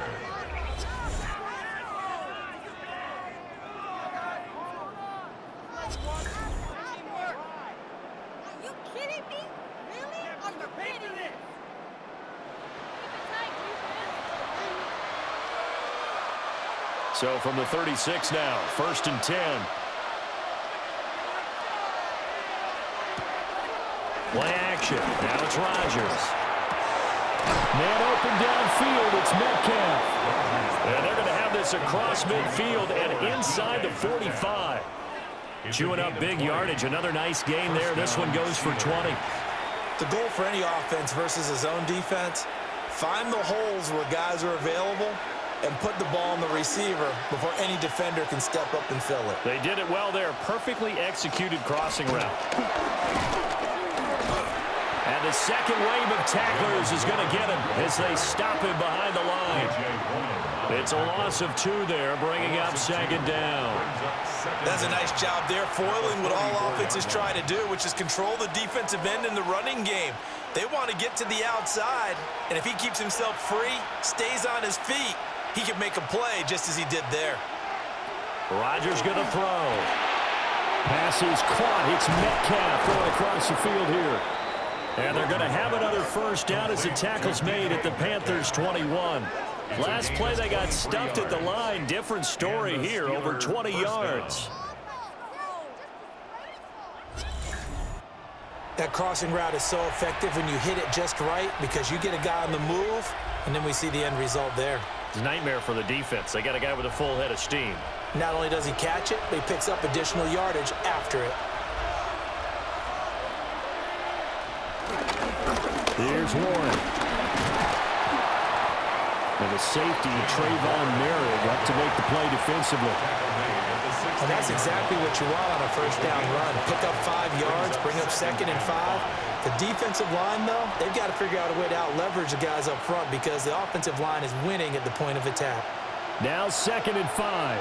[SPEAKER 5] So from the 36 now, first and 10. Play action. Now it's Rodgers.
[SPEAKER 2] Man open downfield. It's Metcalf.
[SPEAKER 5] And they're going to have this It's across midfield and inside the 45. Chewing up big yardage. Another nice gain there. This one goes for 20.
[SPEAKER 3] The goal for any offense versus his own defense, find the holes where guys are available and put the ball on the receiver before any defender can step up and fill it.
[SPEAKER 5] They did it well there. Perfectly executed crossing route. And the second wave of tacklers is going to get him as they stop him behind the line. It's a loss of 2 there, bringing up second down.
[SPEAKER 3] That's a nice job there, foiling what all offenses try to do, which is control the defensive end in the running game. They want to get to the outside, and if he keeps himself free, stays on his feet, he can make a play just as he did there.
[SPEAKER 5] Rodgers going to throw.
[SPEAKER 2] Pass is caught. It's Metcalf going across the field here.
[SPEAKER 5] And they're going to have another first down as the tackle's made at the Panthers' 21. Last play, they got stuffed at the line. Different story here, over 20 yards.
[SPEAKER 3] That crossing route is so effective when you hit it just right because you get a guy on the move, and then we see the end result there.
[SPEAKER 5] It's a nightmare for the defense. They got a guy with a full head of steam.
[SPEAKER 3] Not only does he catch it, but he picks up additional yardage after it.
[SPEAKER 2] Here's Warren. And the safety, Trayvon Merritt, up to make the play defensively.
[SPEAKER 3] And that's exactly what you want on a first down run. Pick up 5 yards, bring up 2nd and 5. The defensive line, though, they've got to figure out a way to out-leverage the guys up front because the offensive line is winning at the point of attack.
[SPEAKER 2] Now 2nd and 5.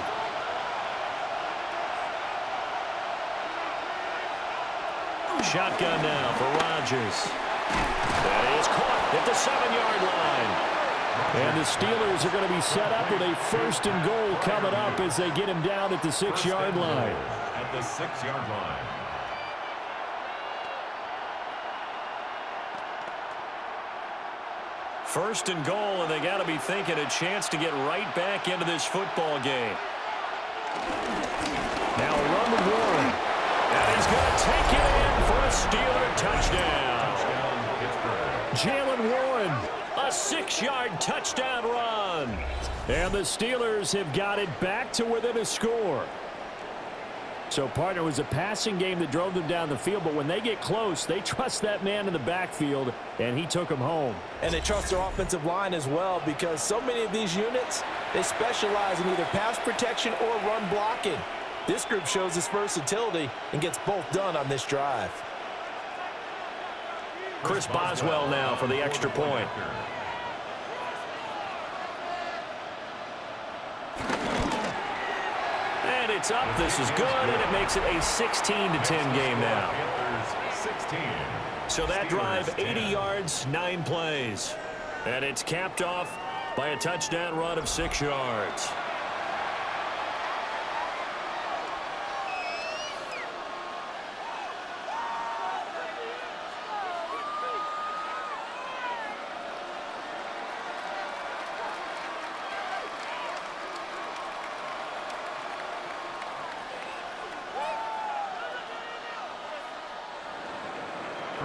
[SPEAKER 5] Shotgun now for Rodgers. That is caught at the 7-yard line.
[SPEAKER 2] And the Steelers are going to be set up with a 1st and goal coming up as they get him down at the 6-yard line.
[SPEAKER 1] At the 6-yard line.
[SPEAKER 5] First and goal, and they got to be thinking a chance to get right back into this football game.
[SPEAKER 2] Now a run with Warren.
[SPEAKER 5] And he's going to take it in for a Steeler touchdown.
[SPEAKER 2] Jalen Warren.
[SPEAKER 5] A 6-yard touchdown run.
[SPEAKER 2] And the Steelers have got it back to within a score. So, partner, it was a passing game that drove them down the field, but when they get close, they trust that man in the backfield, and he took them home.
[SPEAKER 3] And they trust their offensive line as well because so many of these units, they specialize in either pass protection or run blocking. This group shows its versatility and gets both done on this drive.
[SPEAKER 5] Chris Boswell now for the extra point. And it's up. This is good, and it makes it a 16-10 game now. So that drive, 80 yards, 9 plays. And it's capped off by a touchdown run of 6 yards.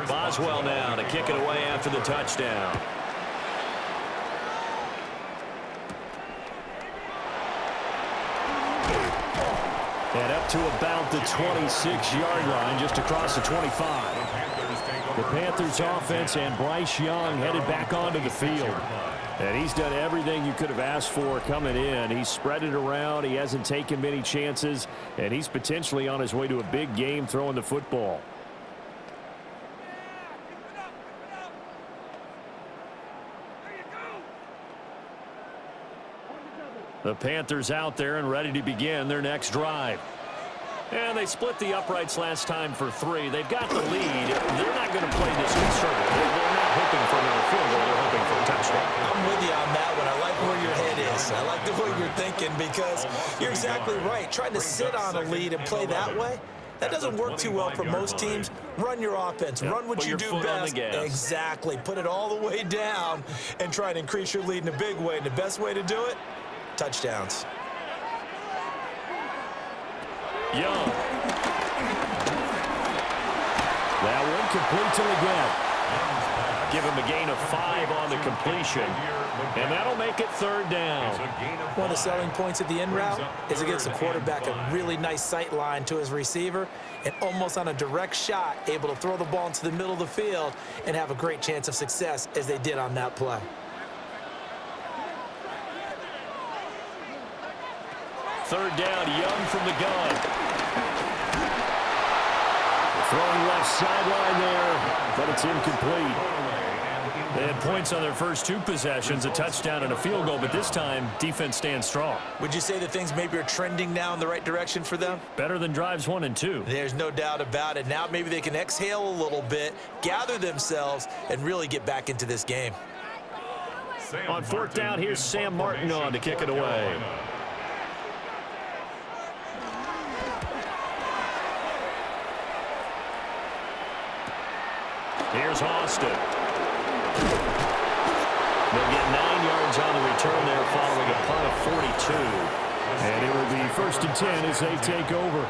[SPEAKER 5] Boswell now to kick it away after the touchdown.
[SPEAKER 2] And up to about the 26-yard line, just across the 25. The Panthers offense and Bryce Young headed back onto the field. And he's done everything you could have asked for coming in. He's spread it around. He hasn't taken many chances. And he's potentially on his way to a big game throwing the football. The Panthers out there and ready to begin their next drive. And they split the uprights last time for 3. They've got the lead. They're not going to play this conservative. They're not hoping for another field goal. They're hoping for a touchdown.
[SPEAKER 3] I'm with you on that one. I like where your head is. I like the way you're thinking because you're exactly right. Trying to sit on a lead and play that way, that doesn't work too well for most teams. Run your offense. Run what you do best. Exactly. Put it all the way down and try to increase your lead in a big way. And the best way to do it, touchdowns.
[SPEAKER 5] Young.
[SPEAKER 2] That one complete to the gap.
[SPEAKER 5] Give him a gain of 5 on the completion. And that'll make it 3rd down.
[SPEAKER 3] One of the selling points of the in route is against the quarterback, a really nice sight line to his receiver, and almost on a direct shot, able to throw the ball into the middle of the field and have a great chance of success as they did on that play.
[SPEAKER 5] Third down, Young from the gun. Throwing left sideline there, but it's incomplete. They had points on their first 2 possessions, a touchdown and a field goal, but this time, defense stands strong.
[SPEAKER 3] Would you say that things maybe are trending now in the right direction for them?
[SPEAKER 5] Better than drives 1 and 2.
[SPEAKER 3] There's no doubt about it. Now maybe they can exhale a little bit, gather themselves, and really get back into this game.
[SPEAKER 5] On 4th down, here's Sam Martin on to kick it away. Here's Austin. They'll get 9 yards on the return there following a punt of 42. And it will be 1st and 10 as they take over.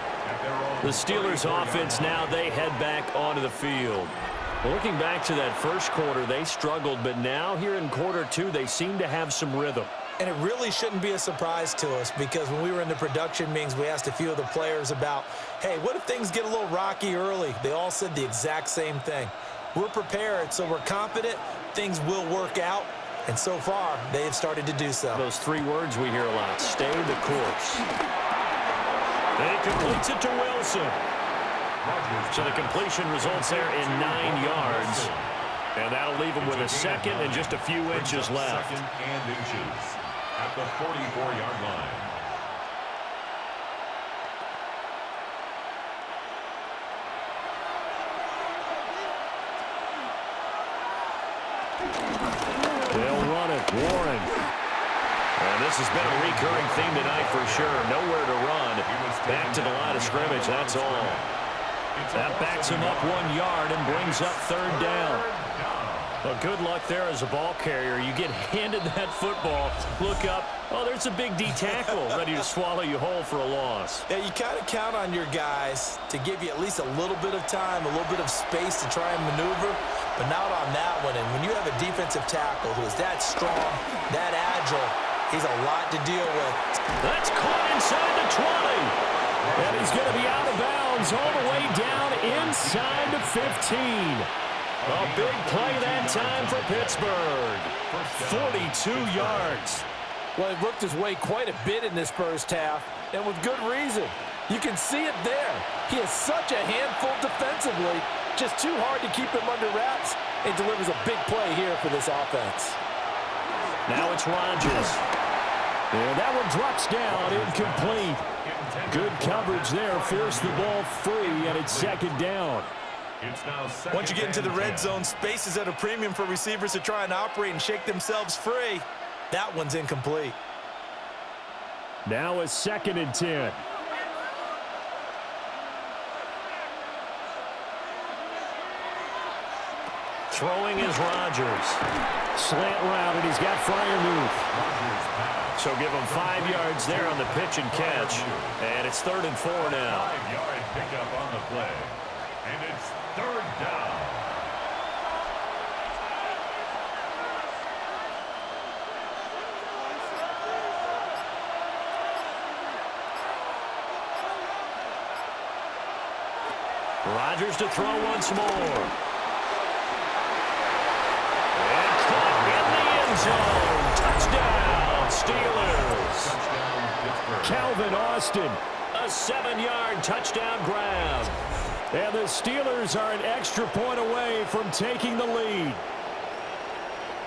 [SPEAKER 5] The Steelers offense now, they head back onto the field. Well, looking back to that first quarter, they struggled, but now here in quarter 2, they seem to have some rhythm.
[SPEAKER 3] And it really shouldn't be a surprise to us, because when we were in the production meetings, we asked a few of the players about, hey, what if things get a little rocky early? They all said the exact same thing. We're prepared, so we're confident things will work out. And so far, they have started to do so.
[SPEAKER 5] Those 3 words we hear a lot: stay the course. He completes it to Wilson. So the completion results there in 9 yards. And that'll leave him with a 2nd and just a few inches left.
[SPEAKER 1] 2nd and inches at the 44-yard line.
[SPEAKER 5] They'll run it. Warren. And this has been a recurring theme tonight for sure. Nowhere to run. Back to the line of scrimmage. That's all. That backs him up 1 yard and brings up 3rd down. Well, good luck there as a ball carrier. You get handed that football, look up, oh, there's a big D tackle ready to swallow you whole for a loss.
[SPEAKER 3] Yeah, you kind of count on your guys to give you at least a little bit of time, a little bit of space to try and maneuver, but not on that one. And when you have a defensive tackle who is that strong, that agile, he's a lot to deal with.
[SPEAKER 5] That's caught inside the 20. And he's going to be out of bounds all the way down inside the 15. A big play that time for Pittsburgh. 42 yards.
[SPEAKER 3] Well, he worked his way quite a bit in this first half, and with good reason. You can see it there. He is such a handful defensively, just too hard to keep him under wraps, and delivers a big play here for this offense.
[SPEAKER 5] Now it's Rodgers. And that one drops down, incomplete. Good coverage there, forced the ball free, and it's 2nd down.
[SPEAKER 3] Once you get into the red zone, space is at a premium for receivers to try and operate and shake themselves free. That one's incomplete.
[SPEAKER 5] Now a 2nd and 10. Throwing is Rodgers. Slant route, and he's got Freiermuth. So give him 5 yards there on the pitch and catch. And it's 3rd and 4 now.
[SPEAKER 1] 5-yard pickup on the play. And it's 3rd down.
[SPEAKER 5] Rodgers to throw once more. And caught in the end zone. Touchdown, Steelers. Calvin Austin, a 7-yard touchdown grab. And the Steelers are an extra point away from taking the lead.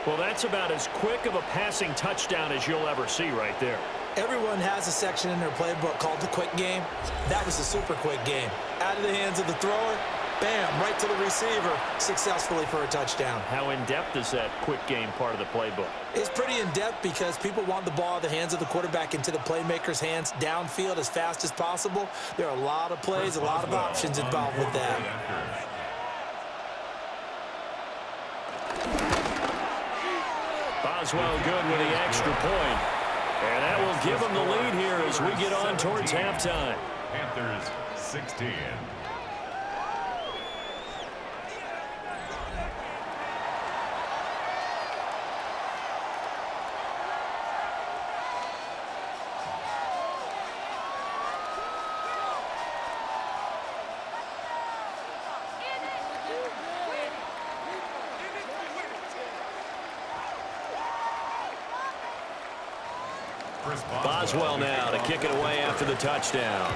[SPEAKER 5] Well, that's about as quick of a passing touchdown as you'll ever see right there.
[SPEAKER 3] Everyone has a section in their playbook called the quick game. That was the super quick game. Out of the hands of the thrower, bam, right to the receiver, successfully for a touchdown.
[SPEAKER 5] How in-depth is that quick game part of the playbook?
[SPEAKER 3] It's pretty in-depth because people want the ball out of the hands of the quarterback into the playmaker's hands downfield as fast as possible. There are a lot of plays, a lot of options involved with that.
[SPEAKER 5] Boswell good with the extra point. And that will give them the lead here as we get on towards halftime.
[SPEAKER 1] Panthers 16.
[SPEAKER 5] Boswell now to kick it away after the touchdown.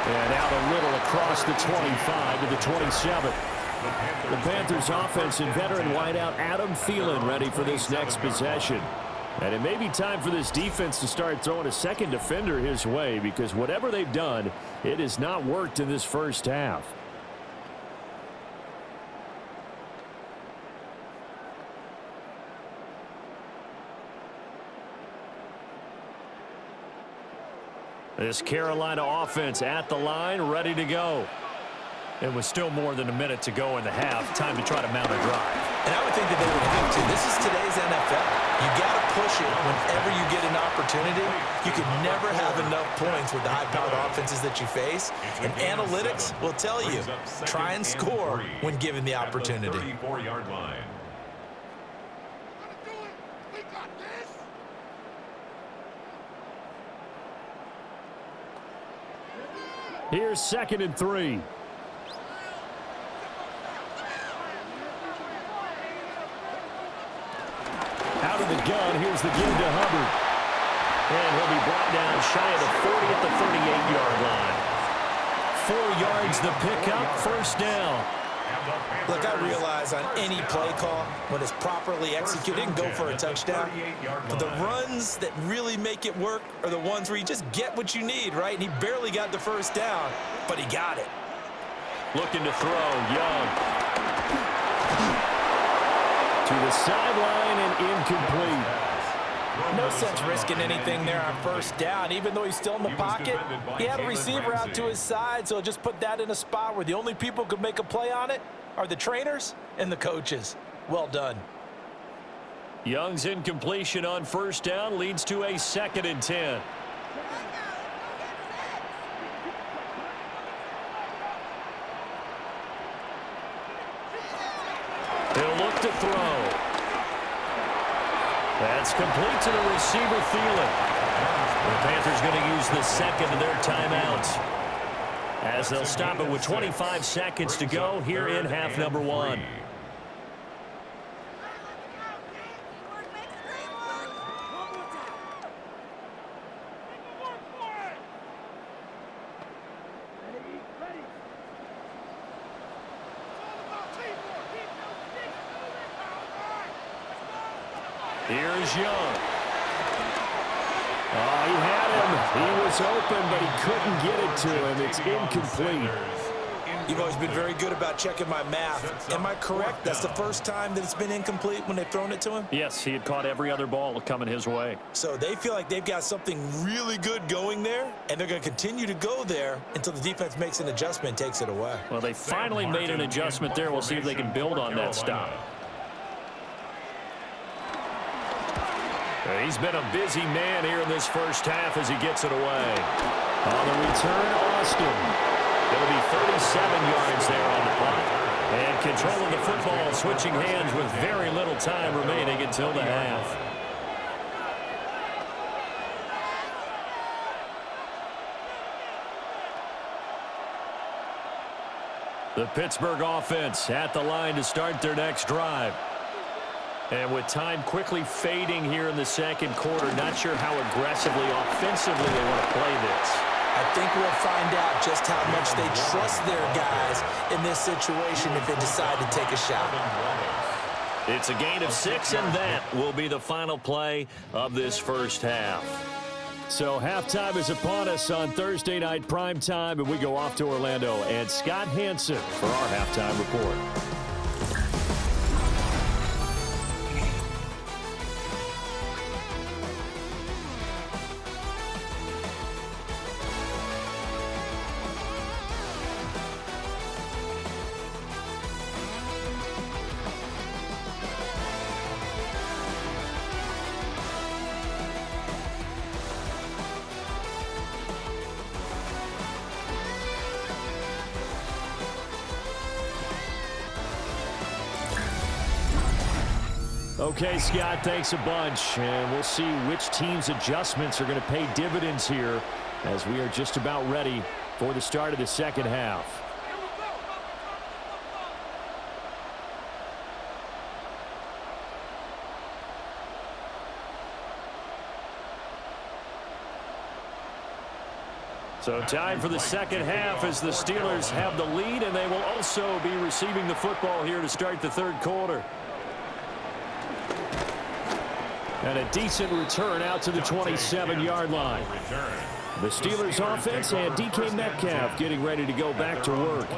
[SPEAKER 2] And out a little across the 25 to the 27. The Panthers offense and veteran wideout Adam Thielen ready for this next possession. And it may be time for this defense to start throwing a second defender his way, because whatever they've done, it has not worked in this first half. This Carolina offense at the line, ready to go.
[SPEAKER 5] It was still more than a minute to go in the half. Time to try to mount a drive.
[SPEAKER 3] And I would think that they would have to. This is today's NFL. You got to push it whenever you get an opportunity. You can never have enough points with the high-powered offenses that you face. And analytics will tell you, try and score when given the opportunity.
[SPEAKER 1] 34-yard line.
[SPEAKER 2] Here's 2nd and 3. Out of the gun, here's the give to Hubbard.
[SPEAKER 5] And he'll be brought down shy of the 40 at the 38-yard line. 4 yards the pickup, first down.
[SPEAKER 3] Look, I realize on any play call, when it's properly executed, it can go for a touchdown. But the runs that really make it work are the ones where you just get what you need, right? And he barely got the first down, but he got it.
[SPEAKER 5] Looking to throw, Young.
[SPEAKER 2] To the sideline and incomplete.
[SPEAKER 3] No sense risking anything there on first down. Even though he's still in the pocket, he had a receiver out to his side, so just put that in a spot where the only people who could make a play on it are the trainers and the coaches. Well done.
[SPEAKER 5] Young's incompletion on first down leads to a 2nd and 10. He'll look to throw. That's complete to the receiver, Thielen. The Panthers going to use the second of their timeouts, as they'll stop it with 25 seconds to go here in half number 1. Here's Young.
[SPEAKER 2] Oh, he had him. He was open, but he couldn't get it to him. It's incomplete.
[SPEAKER 3] You've always been very good about checking my math. Am I correct? That's the first time that it's been incomplete when they've thrown it to him?
[SPEAKER 5] Yes, he had caught every other ball coming his way.
[SPEAKER 3] So they feel like they've got something really good going there, and they're going to continue to go there until the defense makes an adjustment and takes it away.
[SPEAKER 5] Well, they finally made an adjustment there. We'll see if they can build on that stop. He's been a busy man here in this first half as he gets it away.
[SPEAKER 2] On the return, Austin.
[SPEAKER 5] It'll be 37 yards there on the punt. And controlling the football, switching hands with very little time remaining until the half. The Pittsburgh offense at the line to start their next drive. And with time quickly fading here in the second quarter, not sure how aggressively, offensively they want to play this.
[SPEAKER 3] I think we'll find out just how much they trust their guys in this situation if they decide to take a shot.
[SPEAKER 5] It's a gain of 6, and that will be the final play of this first half.
[SPEAKER 2] So halftime is upon us on Thursday night primetime, and we go off to Orlando. And Scott Hansen for our halftime report. Okay, Scott, thanks a bunch. And we'll see which team's adjustments are going to pay dividends here as we are just about ready for the start of the second half.
[SPEAKER 5] So time for the second half as the Steelers have the lead, and they will also be receiving the football here to start the third quarter. And a decent return out to the 27-yard line. The Steelers offense and DK Metcalf getting ready to go back to work.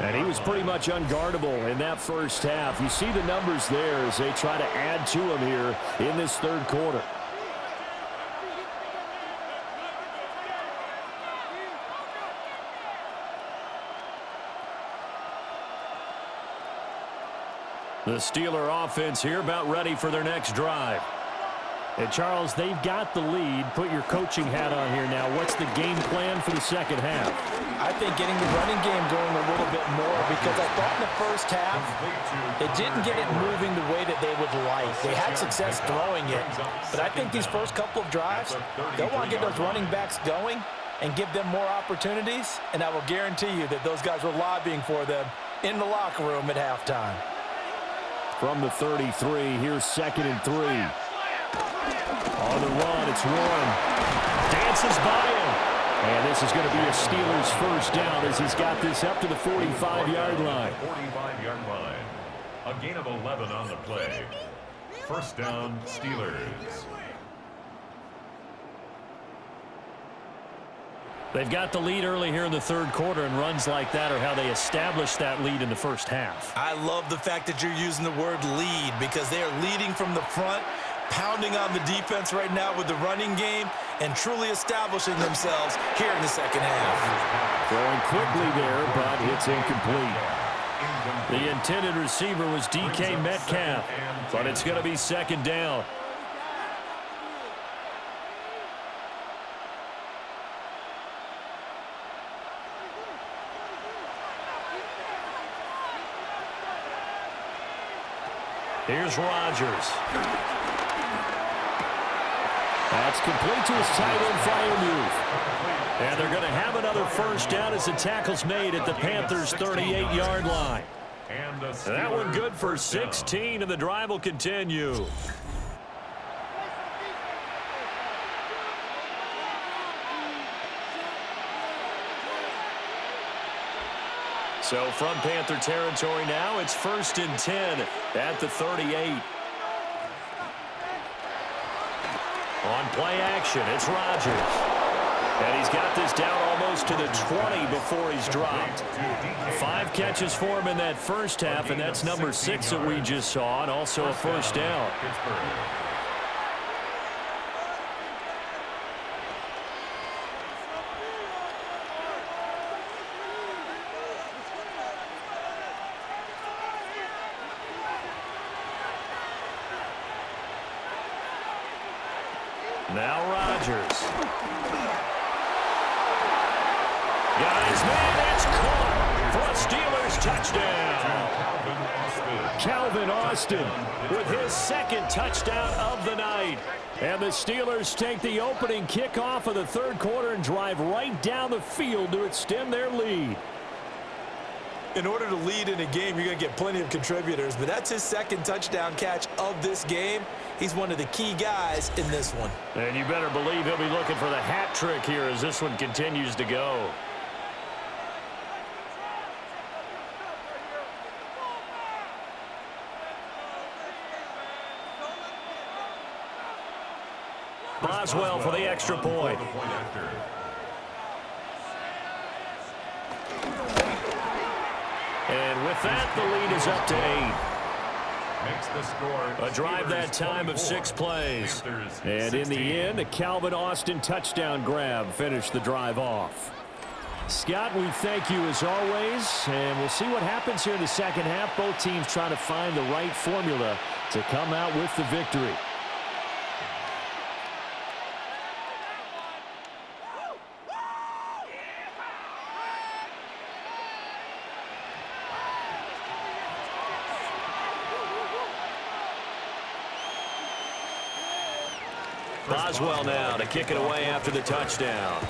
[SPEAKER 5] And he was pretty much unguardable in that first half. You see the numbers there as they try to add to him here in this third quarter. The Steeler offense here about ready for their next drive. And Charles, they've got the lead. Put your coaching hat on here now. What's the game plan for the second half?
[SPEAKER 3] I think getting the running game going a little bit more, because I thought in the first half they didn't get it moving the way that they would like. They had success throwing it, but I think these first couple of drives, they'll want to get those running backs going and give them more opportunities, and I will guarantee you that those guys were lobbying for them in the locker room at halftime.
[SPEAKER 5] From the 33, here's 2nd and 3. On the run, it's Warren. Dances by him. And this is going to be a Steelers first down as he's got this up to the 45-yard line.
[SPEAKER 1] 45-yard line. A gain of 11 on the play. First down, Steelers.
[SPEAKER 5] They've got the lead early here in the third quarter, and runs like that are how they establish that lead in the first half.
[SPEAKER 3] I love the fact that you're using the word lead, because they are leading from the front, pounding on the defense right now with the running game, and truly establishing themselves here in the second half.
[SPEAKER 5] Throwing quickly there, but it's incomplete. The intended receiver was DK Metcalf, but it's going to be second down. Here's Rodgers. That's complete to his tight end fire move. And they're going to have another first down as the tackle's made at the Panthers' 38-yard line. And that one good for 16, and the drive will continue. So from Panther territory now, it's 1st and 10 at the 38. On play action, it's Rodgers. And he's got this down almost to the 20 before he's dropped. 5 catches for him in that first half, and that's number 6 that we just saw, and also a first down. Now Rodgers. Got his man, it's caught for a Steelers touchdown. Calvin Austin with his 2nd touchdown of the night. And the Steelers take the opening kickoff of the third quarter and drive right down the field to extend their lead.
[SPEAKER 3] In order to lead in a game, you're going to get plenty of contributors, but that's his 2nd touchdown catch of this game. He's one of the key guys in this one.
[SPEAKER 5] And you better believe he'll be looking for the hat trick here as this one continues to go. Boswell for the extra point. And with that, the lead is up to 8. A drive that time of 6 plays. And in the end, a Calvin Austin touchdown grab finished the drive off. Scott, we thank you as always, and we'll see what happens here in the second half. Both teams trying to find the right formula to come out with the victory. Boswell now to kick it away after the touchdown.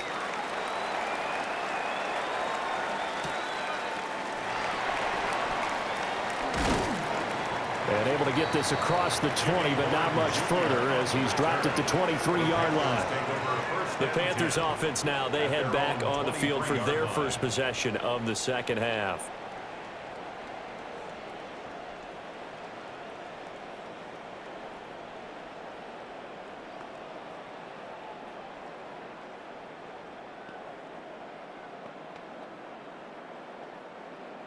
[SPEAKER 5] And able to get this across the 20, but not much further as he's dropped at the 23-yard line. The Panthers offense now, they head back on the field for their first possession of the second half.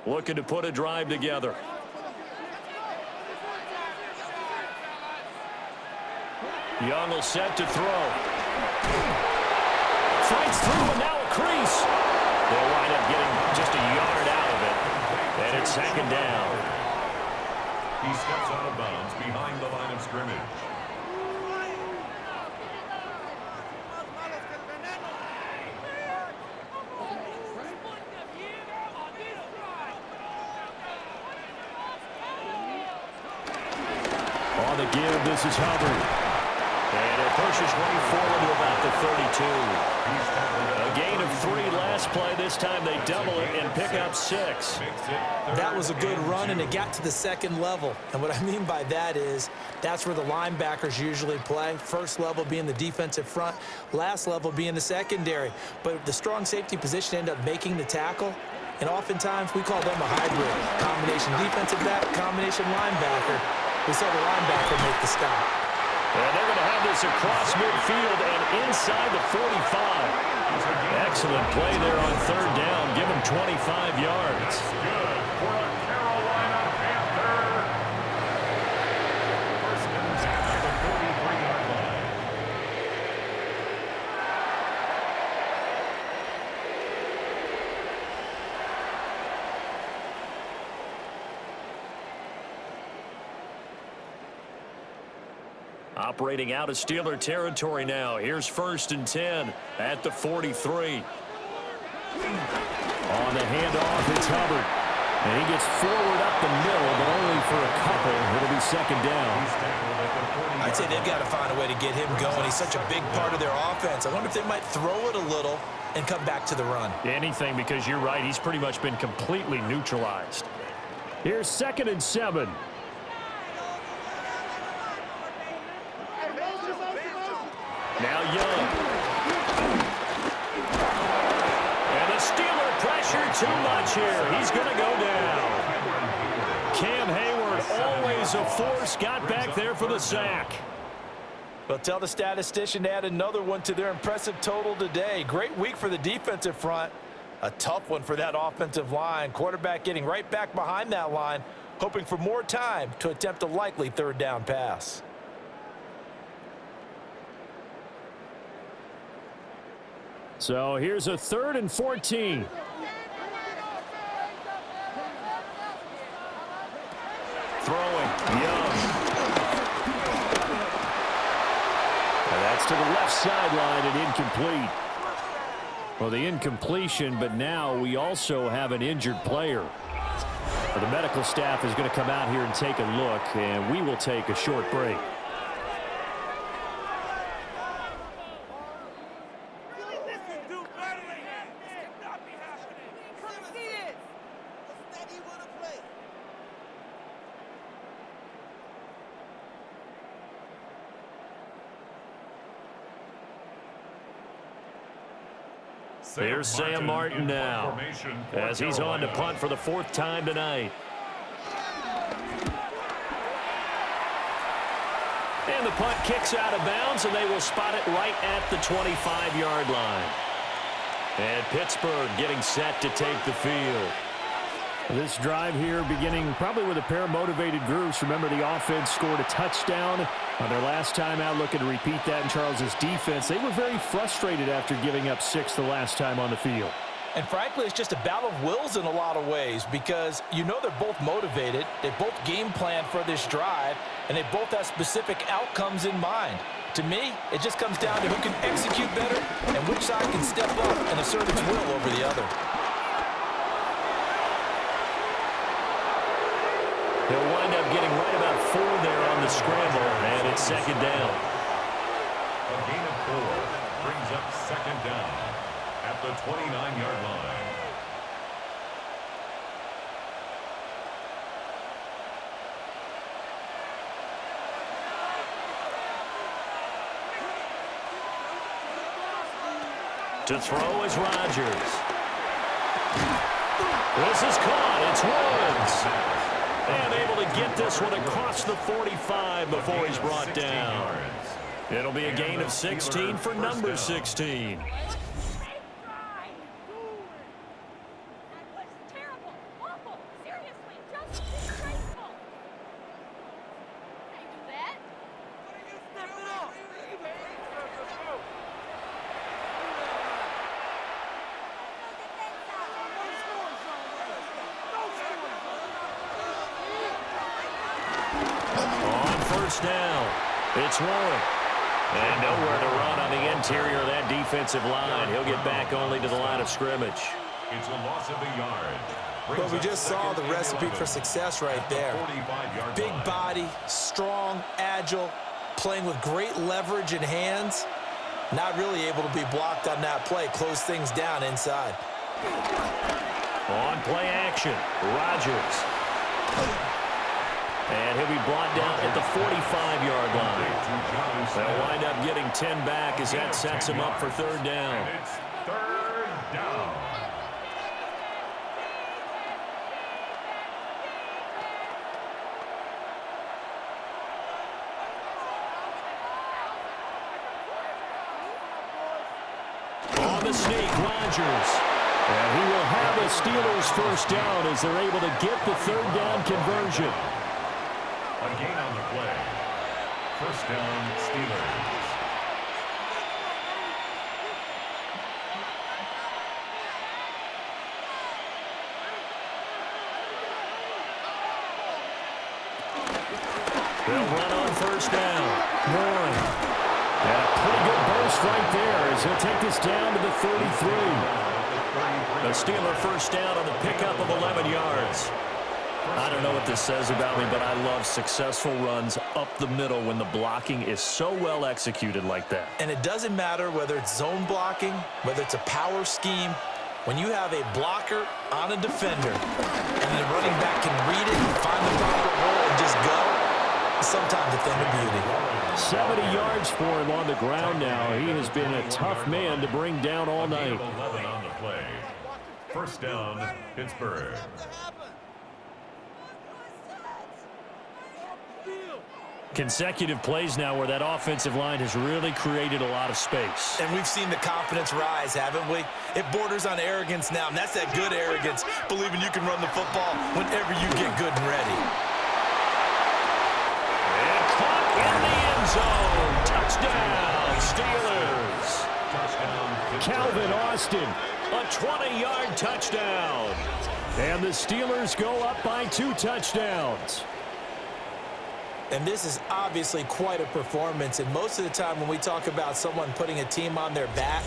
[SPEAKER 5] Looking to put a drive together. Young will set to throw. Fights through and now a crease. They'll wind up getting just a yard out of it. And it's second down.
[SPEAKER 1] He steps out of bounds behind the line of scrimmage.
[SPEAKER 5] On the give, this is Hubbard. And it pushes right forward to about the 32. A gain of 3 last play. This time they double it and pick up 6.
[SPEAKER 3] That was a good run, and it got to the second level. And what I mean by that is that's where the linebackers usually play. First level being the defensive front, last level being the secondary. But the strong safety position ended up making the tackle. And oftentimes we call them a hybrid. Combination defensive back, combination linebacker. We saw the linebacker make the stop.
[SPEAKER 5] And they're going to have this across midfield and inside the 45. Excellent play there on third down. Give him 25 yards.
[SPEAKER 1] Good for a Carolina Panther. First and 10 at the 43-yard line.
[SPEAKER 5] Operating out of Steeler territory now. Here's first and 10 at the 43. On the handoff, it's Hubbard. And he gets forward up the middle, but only for a couple. It'll be second down.
[SPEAKER 3] I'd say they've got to find a way to get him going. He's such a big part of their offense. I wonder if they might throw it a little and come back to the run.
[SPEAKER 5] Anything, because you're right. He's pretty much been completely neutralized. Here's second and 7. Now Young. And the Steeler pressure too much here. He's going to go down. Cam Hayward, always a force, got back there for the sack.
[SPEAKER 3] Well, tell the statistician to add another one to their impressive total today. Great week for the defensive front. A tough one for that offensive line. Quarterback getting right back behind that line, hoping for more time to attempt a likely third down pass.
[SPEAKER 5] So here's a 3rd and 14. Throwing, Young. And that's to the left sideline and incomplete. Well, the incompletion, but now we also have an injured player. Well, the medical staff is going to come out here and take a look, and we will take a short break. Here's Sam Martin now, as he's on to punt for the 4th time tonight. And the punt kicks out of bounds, and they will spot it right at the 25-yard line. And Pittsburgh getting set to take the field. This drive here beginning probably with a pair of motivated groups. Remember, the offense scored a touchdown on their last time out. Looking to repeat that in Charles's defense. They were very frustrated after giving up 6 the last time on the field.
[SPEAKER 3] And frankly, it's just a battle of wills in a lot of ways because you know they're both motivated. They both game plan for this drive, and they both have specific outcomes in mind. To me, it just comes down to who can execute better and which side can step up and assert its will over the other.
[SPEAKER 5] He'll wind up getting right about 4 there on the scramble, and it's second down.
[SPEAKER 1] A gain of 4 brings up second down at the 29-yard line.
[SPEAKER 5] To throw is Rodgers. This is caught. It's Woods. And able to get this one across the 45 before he's brought down. It'll be a gain of 16 for number 16. Down. It's Warren. And nowhere to run on the interior of that defensive line. He'll get back only to the line of scrimmage.
[SPEAKER 1] It's a loss of a yard.
[SPEAKER 3] Well, we just saw the recipe for success right there. Big body, strong, agile, playing with great leverage in hands. Not really able to be blocked on that play. Close things down inside.
[SPEAKER 5] On play action, Rodgers. And he'll be brought down at the 45-yard line. They'll wind up getting 10 back as that sets him up for third down.
[SPEAKER 1] And it's third down.
[SPEAKER 5] On the sneak, Rodgers. And he will have the Steelers first down as they're able to get the third down conversion.
[SPEAKER 1] A gain on the play. First down, Steelers.
[SPEAKER 5] They'll run on first down. Warren. And a pretty good burst right there as he'll take this down to the 33. The Steeler first down on the pickup of 11 yards. I don't know what this says about me, but I love successful runs up the middle when the blocking is so well executed like that.
[SPEAKER 3] And it doesn't matter whether it's zone blocking, whether it's a power scheme. When you have a blocker on a defender and the running back can read it, find the proper hole, and just go, it's sometimes a thing of beauty.
[SPEAKER 5] 70 yards for him on the ground now. He has been a tough man to bring down all night.
[SPEAKER 1] 11 on the play. First down, Pittsburgh.
[SPEAKER 5] Consecutive plays now where that offensive line has really created a lot of space.
[SPEAKER 3] And we've seen the confidence rise, haven't we? It borders on arrogance now, and that's that good arrogance, believing you can run the football whenever you get good and ready.
[SPEAKER 5] And caught in the end zone. Touchdown, Steelers.
[SPEAKER 1] Touchdown,
[SPEAKER 5] Calvin Austin, a 20-yard touchdown. And the Steelers go up by 2 touchdowns.
[SPEAKER 3] And this is obviously quite a performance. And most of the time when we talk about someone putting a team on their back,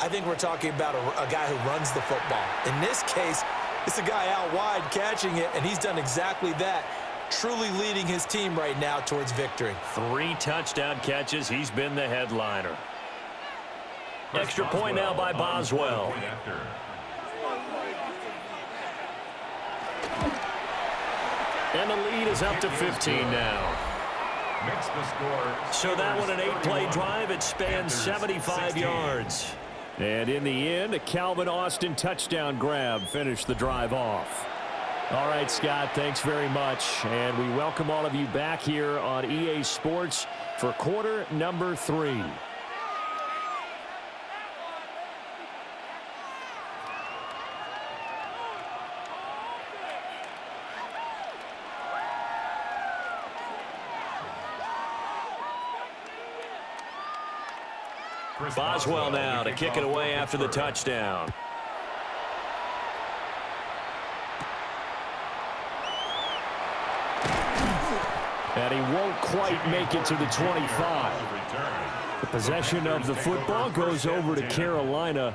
[SPEAKER 3] I think we're talking about a guy who runs the football. In this case, it's a guy out wide catching it, and he's done exactly that, truly leading his team right now towards victory.
[SPEAKER 5] 3 touchdown catches. He's been the headliner. Extra point now by Boswell. And the lead is up to 15 now.
[SPEAKER 1] Makes the score.
[SPEAKER 5] So that one an 8-play drive. It spans 75 yards. And in the end, a Calvin Austin touchdown grab finished the drive off. All right, Scott, thanks very much. And we welcome all of you back here on EA Sports for quarter number 3. Boswell now to kick it away after the touchdown. And he won't quite make it to the 25. The possession of the football goes over to Carolina.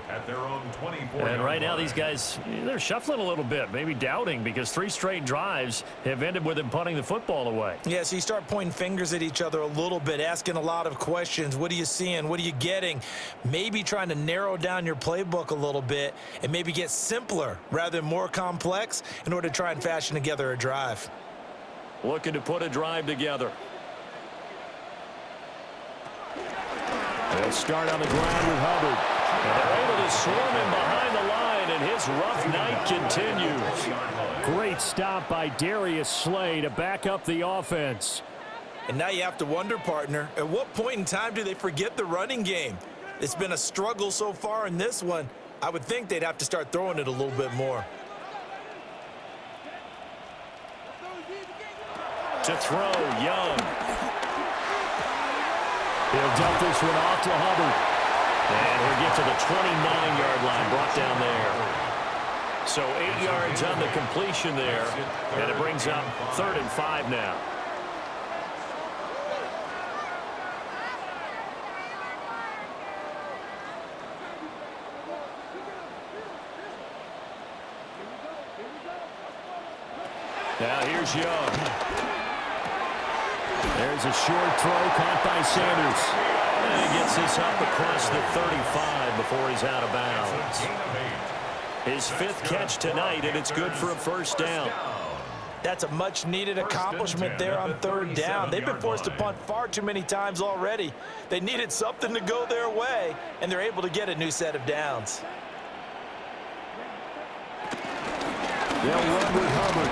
[SPEAKER 5] And right now these guys, they're shuffling a little bit, maybe doubting, because 3 straight drives have ended with them punting the football away.
[SPEAKER 3] Yeah, so you start pointing fingers at each other a little bit, asking a lot of questions. What are you seeing? What are you getting? Maybe trying to narrow down your playbook a little bit and maybe get simpler rather than more complex in order to try and fashion together a drive.
[SPEAKER 5] Looking to put a drive together. They'll start on the ground with Hubbard. And they're able to swarm him behind the line, and his rough night continues.
[SPEAKER 2] Great stop by Darius Slay to back up the offense.
[SPEAKER 3] And now you have to wonder, partner, at what point in time do they forget the running game? It's been a struggle so far in this one. I would think they'd have to start throwing it a little bit more.
[SPEAKER 5] To throw, Young.
[SPEAKER 2] He'll dump this one off to Hubbard.
[SPEAKER 5] And he'll get to the 29-yard line, brought down there. So 8 yards on the completion there, and it brings up 3rd and 5 now. Now here's Young.
[SPEAKER 2] There's a short throw caught by Sanders.
[SPEAKER 5] And he gets this up across the 35 before he's out of bounds. His 5th catch tonight, and it's good for a 1st down.
[SPEAKER 3] That's a much-needed accomplishment there on 3rd down. They've been forced to punt far too many times already. They needed something to go their way, and they're able to get a new set of downs.
[SPEAKER 2] They'll run with Hubbard.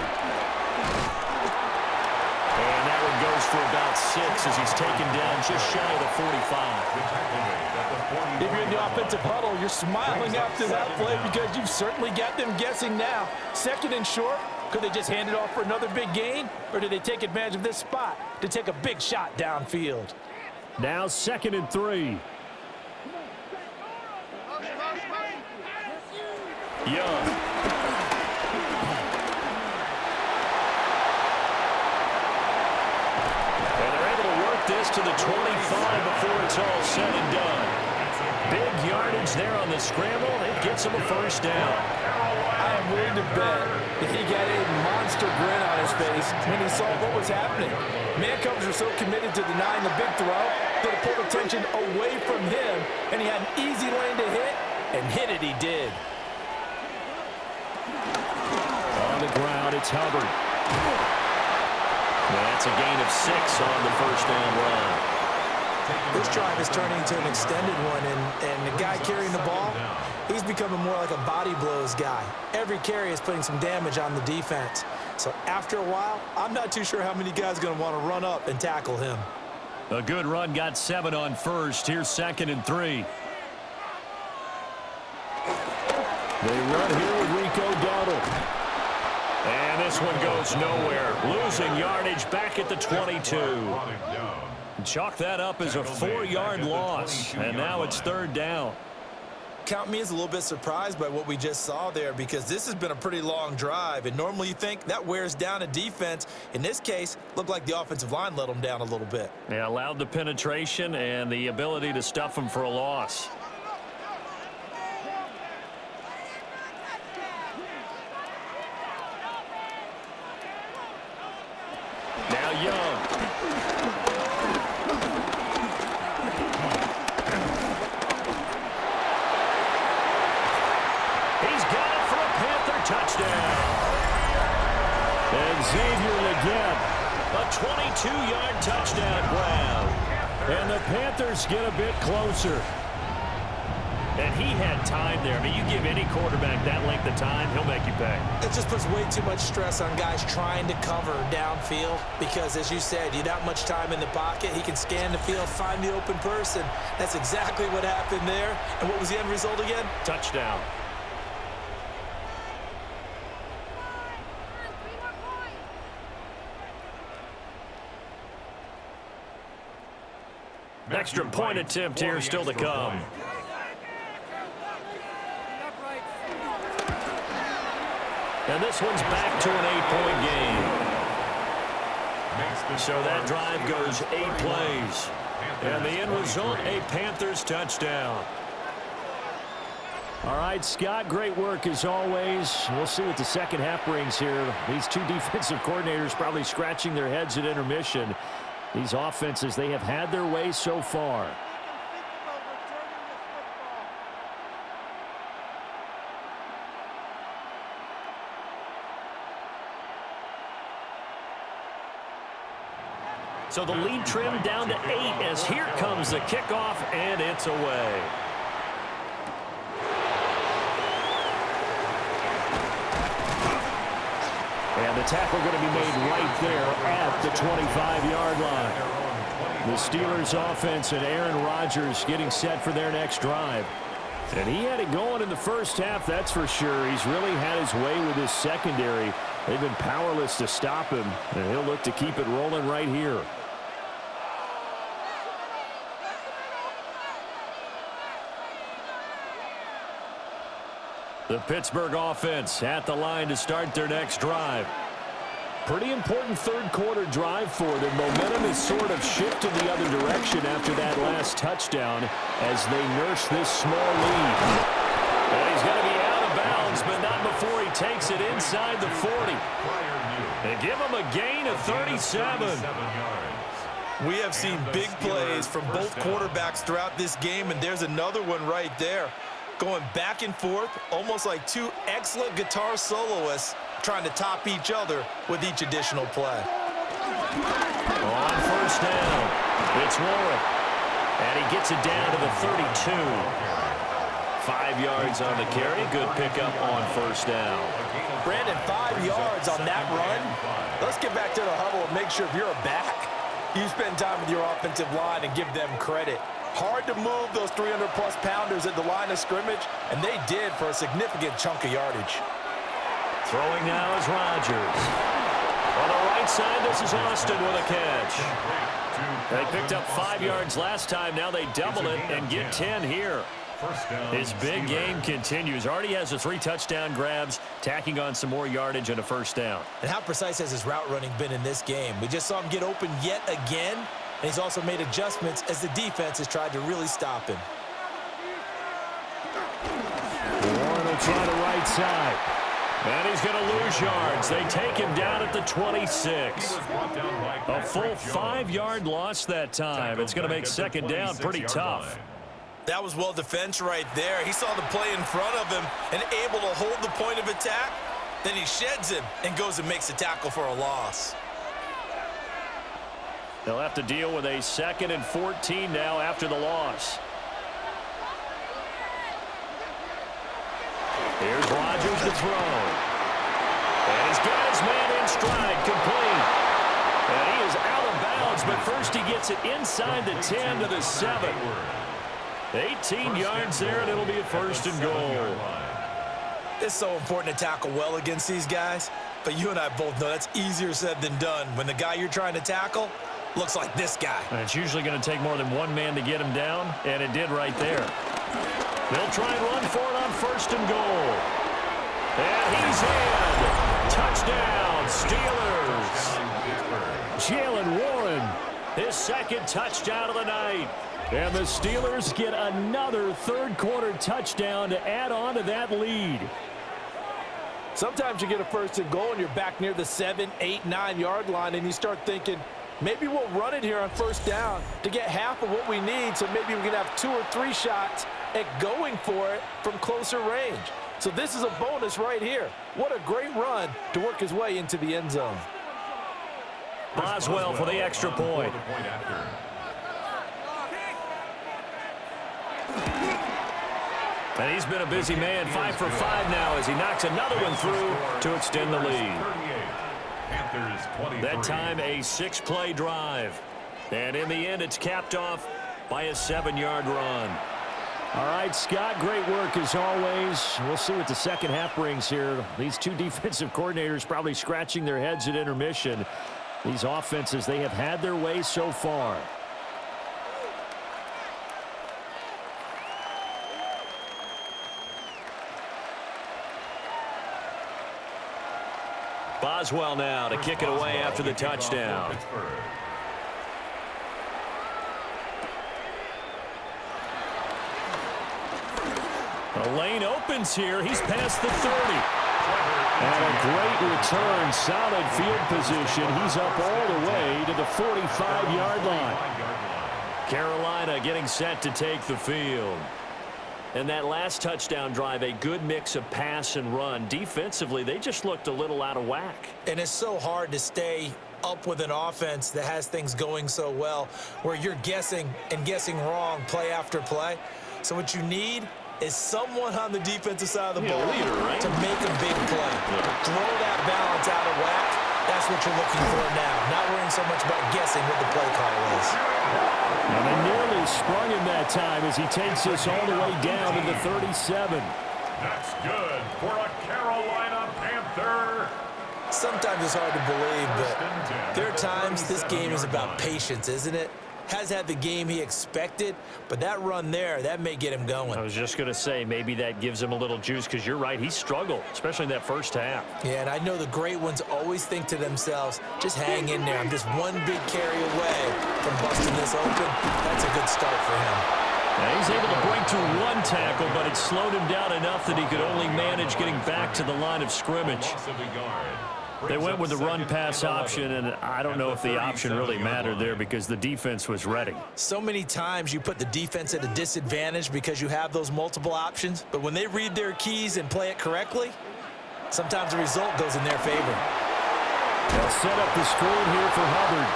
[SPEAKER 5] And that one goes for about 6 as he's taken down just shy of the 45.
[SPEAKER 3] If you're in the offensive huddle, you're smiling after that play because you've certainly got them guessing now. 2nd and short, could they just hand it off for another big gain? Or do they take advantage of this spot to take a big shot downfield?
[SPEAKER 2] Now 2nd and 3.
[SPEAKER 5] Young. And they're able to work this to the 25 before it's all said and done. Big yardage there on the scramble. It gets him a 1st down.
[SPEAKER 3] I am willing to bet that he got a monster grin on his face when he saw what was happening. Man coverage were so committed to denying the big throw that it pulled attention away from him, and he had an easy lane to hit, and hit it he did.
[SPEAKER 2] On the ground, it's Hubbard.
[SPEAKER 5] That's a gain of 6 on the 1st down run.
[SPEAKER 3] This drive is turning into an extended one, and the guy carrying the ball, he's becoming more like a body blows guy. Every carry is putting some damage on the defense. So after a while, I'm not too sure how many guys are going to want to run up and tackle him.
[SPEAKER 5] A good run got 7 on 1st. Here's 2nd and 3.
[SPEAKER 2] They run here with Rico Dowdle.
[SPEAKER 5] And this one goes nowhere. Losing yardage back at the 22. Chalk that up as a 4-yard loss. And now it's 3rd down.
[SPEAKER 3] Count me as a little bit surprised by what we just saw there because this has been a pretty long drive. And normally you think that wears down a defense. In this case, looked like the offensive line let them down a little bit.
[SPEAKER 5] They allowed the penetration and the ability to stuff them for a loss. Now Young. He's got it for a Panther touchdown.
[SPEAKER 2] And Xavier Legette.
[SPEAKER 5] A 22-yard touchdown grab.
[SPEAKER 2] And the Panthers get a bit closer.
[SPEAKER 5] And he had time there. I mean, you give any quarterback that length of time, he'll make you pay.
[SPEAKER 3] It just puts way too much stress on guys trying to cover downfield because, as you said, you don't much time in the pocket. He can scan the field, find the open person. That's exactly what happened there. And what was the end result again?
[SPEAKER 5] Touchdown. Extra point attempt here still to come. And this one's back to an 8-point game. So that drive goes 8 plays. And the end result, a Panthers touchdown.
[SPEAKER 2] All right, Scott, great work as always. We'll see what the second half brings here. These two defensive coordinators probably scratching their heads at intermission. These offenses, they have had their way so far.
[SPEAKER 5] So the lead trimmed down to 8 as here comes the kickoff, and it's away.
[SPEAKER 2] And the tackle going to be made right there at the 25-yard line. The Steelers offense and Aaron Rodgers getting set for their next drive. And he had it going in the first half, that's for sure. He's really had his way with his secondary. They've been powerless to stop him, and he'll look to keep it rolling right here. The Pittsburgh offense at the line to start their next drive. Pretty important third-quarter drive for them. Momentum has sort of shifted the other direction after that last touchdown as they nurse this small lead. And he's going to be out of bounds, but not before he takes it inside the 40. And give him a gain of 37.
[SPEAKER 3] We have seen big plays from both quarterbacks throughout this game, and there's another one right there. Going back and forth, almost like two excellent guitar soloists trying to top each other with each additional play.
[SPEAKER 2] On first down, it's Warren. And he gets it down to the 32. 5 yards on the carry. Good pickup on first down.
[SPEAKER 3] Brandon, 5 yards on that run. Let's get back to the huddle and make sure if you're a back, you spend time with your offensive line and give them credit. Hard to move those 300-plus pounders at the line of scrimmage, and they did for a significant chunk of yardage.
[SPEAKER 2] Throwing now is Rodgers. On the right side, this is Austin with a catch. They picked up 5 yards last time. Now they double it and get 10 here. His big game continues. Already has the 3 touchdown grabs, tacking on some more yardage and a first down.
[SPEAKER 3] And how precise has his route running been in this game? We just saw him get open yet again. And he's also made adjustments as the defense has tried to really stop him.
[SPEAKER 2] Warren will try the right side. And he's going to lose yards. They take him down at the 26. A full 5-yard loss that time. It's going to make second down pretty tough.
[SPEAKER 3] That was well defense right there. He saw the play in front of him and able to hold the point of attack. Then he sheds him and goes and makes a tackle for a loss.
[SPEAKER 2] They'll have to deal with a 2nd and 14 now after the loss. Here's Rodgers to throw. And he's got his man in stride, complete. And he is out of bounds, but first he gets it inside the 10 to the 7. 18 yards there, and it'll be a 1st and goal.
[SPEAKER 3] It's so important to tackle well against these guys, but you and I both know that's easier said than done when the guy you're trying to tackle looks like this guy.
[SPEAKER 2] And it's usually going to take more than one man to get him down, and it did right there. They'll try and run for it on 1st and goal. And he's in. Touchdown, Steelers. Jalen Warren, his 2nd touchdown of the night. And the Steelers get another third-quarter touchdown to add on to that lead.
[SPEAKER 3] Sometimes you get a 1st and goal and you're back near the 7, 8, 9-yard line, and you start thinking, maybe we'll run it here on 1st down to get half of what we need, so maybe we can have 2 or 3 shots at going for it from closer range. So this is a bonus right here. What a great run to work his way into the end zone.
[SPEAKER 2] Boswell for the extra point. And he's been a busy man, 5 for 5 now as he knocks another one through to extend the lead. That time a 6-play drive. And in the end, it's capped off by a 7-yard run. All right, Scott, great work as always. We'll see what the second half brings here. These two defensive coordinators probably scratching their heads at intermission. These offenses, they have had their way so far. Boswell now to kick it away after the touchdown. The lane opens here. He's past the 30. And a great return. Solid field position. He's up all the way to the 45-yard line. Carolina getting set to take the field. And that last touchdown drive, a good mix of pass and run. Defensively, they just looked a little out of whack.
[SPEAKER 3] And it's so hard to stay up with an offense that has things going so well, where you're guessing and guessing wrong play after play. So what you need is someone on the defensive side of the ball
[SPEAKER 5] right?
[SPEAKER 3] to make a big play. Throw that balance out of whack. That's what you're looking for now. Not worrying so much about guessing what the play call is.
[SPEAKER 2] And they nearly sprung him that time as he takes this all the way down to the 37.
[SPEAKER 1] That's good for a Carolina Panther.
[SPEAKER 3] Sometimes it's hard to believe, but there are times this game is about patience, isn't it? Has had the game he expected, but that run there, that may get him going.
[SPEAKER 5] I was just going to say, maybe that gives him a little juice, because you're right, he struggled, especially in that first half.
[SPEAKER 3] Yeah, and I know the great ones always think to themselves, just hang in there. I'm just one big carry away from busting this open. That's a good start for him.
[SPEAKER 5] Now he's able to break through one tackle, but it slowed him down enough that he could only manage getting back to the line of scrimmage.
[SPEAKER 1] Loss of a yard.
[SPEAKER 5] They went with the run-pass option, and I don't know if the option really mattered there because the defense was ready.
[SPEAKER 3] So many times you put the defense at a disadvantage because you have those multiple options, but when they read their keys and play it correctly, sometimes the result goes in their favor.
[SPEAKER 2] They'll set up the screen here for Hubbard.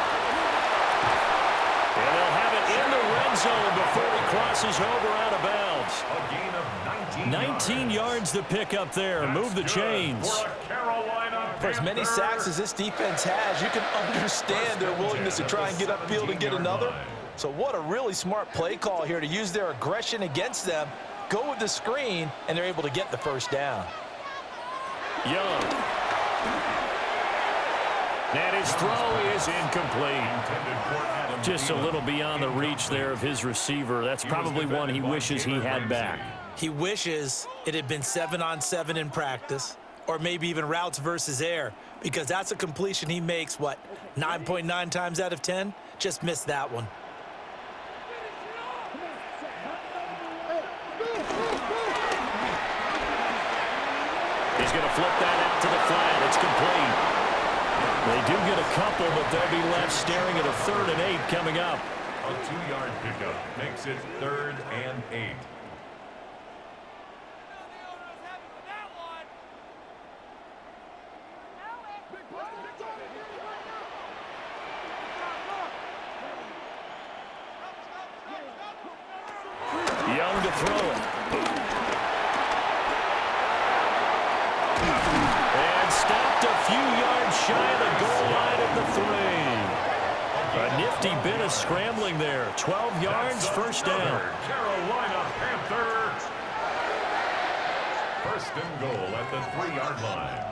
[SPEAKER 5] And they'll have it in the red zone before he crosses over out of bounds.
[SPEAKER 1] A gain of
[SPEAKER 5] 19 yards to pick up there. Move the chains.
[SPEAKER 3] For as many sacks as this defense has, you can understand their willingness to try and get upfield and get another. So what a really smart play call here to use their aggression against them, go with the screen, and they're able to get the first down.
[SPEAKER 5] Young. And his throw is incomplete. Just a little beyond the reach there of his receiver. That's probably one he wishes he had back.
[SPEAKER 3] He wishes it had been 7-on-7 in practice, or maybe even routes versus air, because that's a completion he makes, 9.9 times out of 10? Just missed that one.
[SPEAKER 5] He's going to flip that out to the flat. It's complete. They do get a couple, but they'll be left staring at a 3rd and 8 coming up.
[SPEAKER 1] A 2-yard pickup makes it 3rd and 8.
[SPEAKER 5] Young to throw it. And stopped a few yards shy of the goal line at the 3. A nifty bit of scrambling there. 12 yards, first down.
[SPEAKER 1] Carolina Panthers. 1st and goal at the 3-yard line.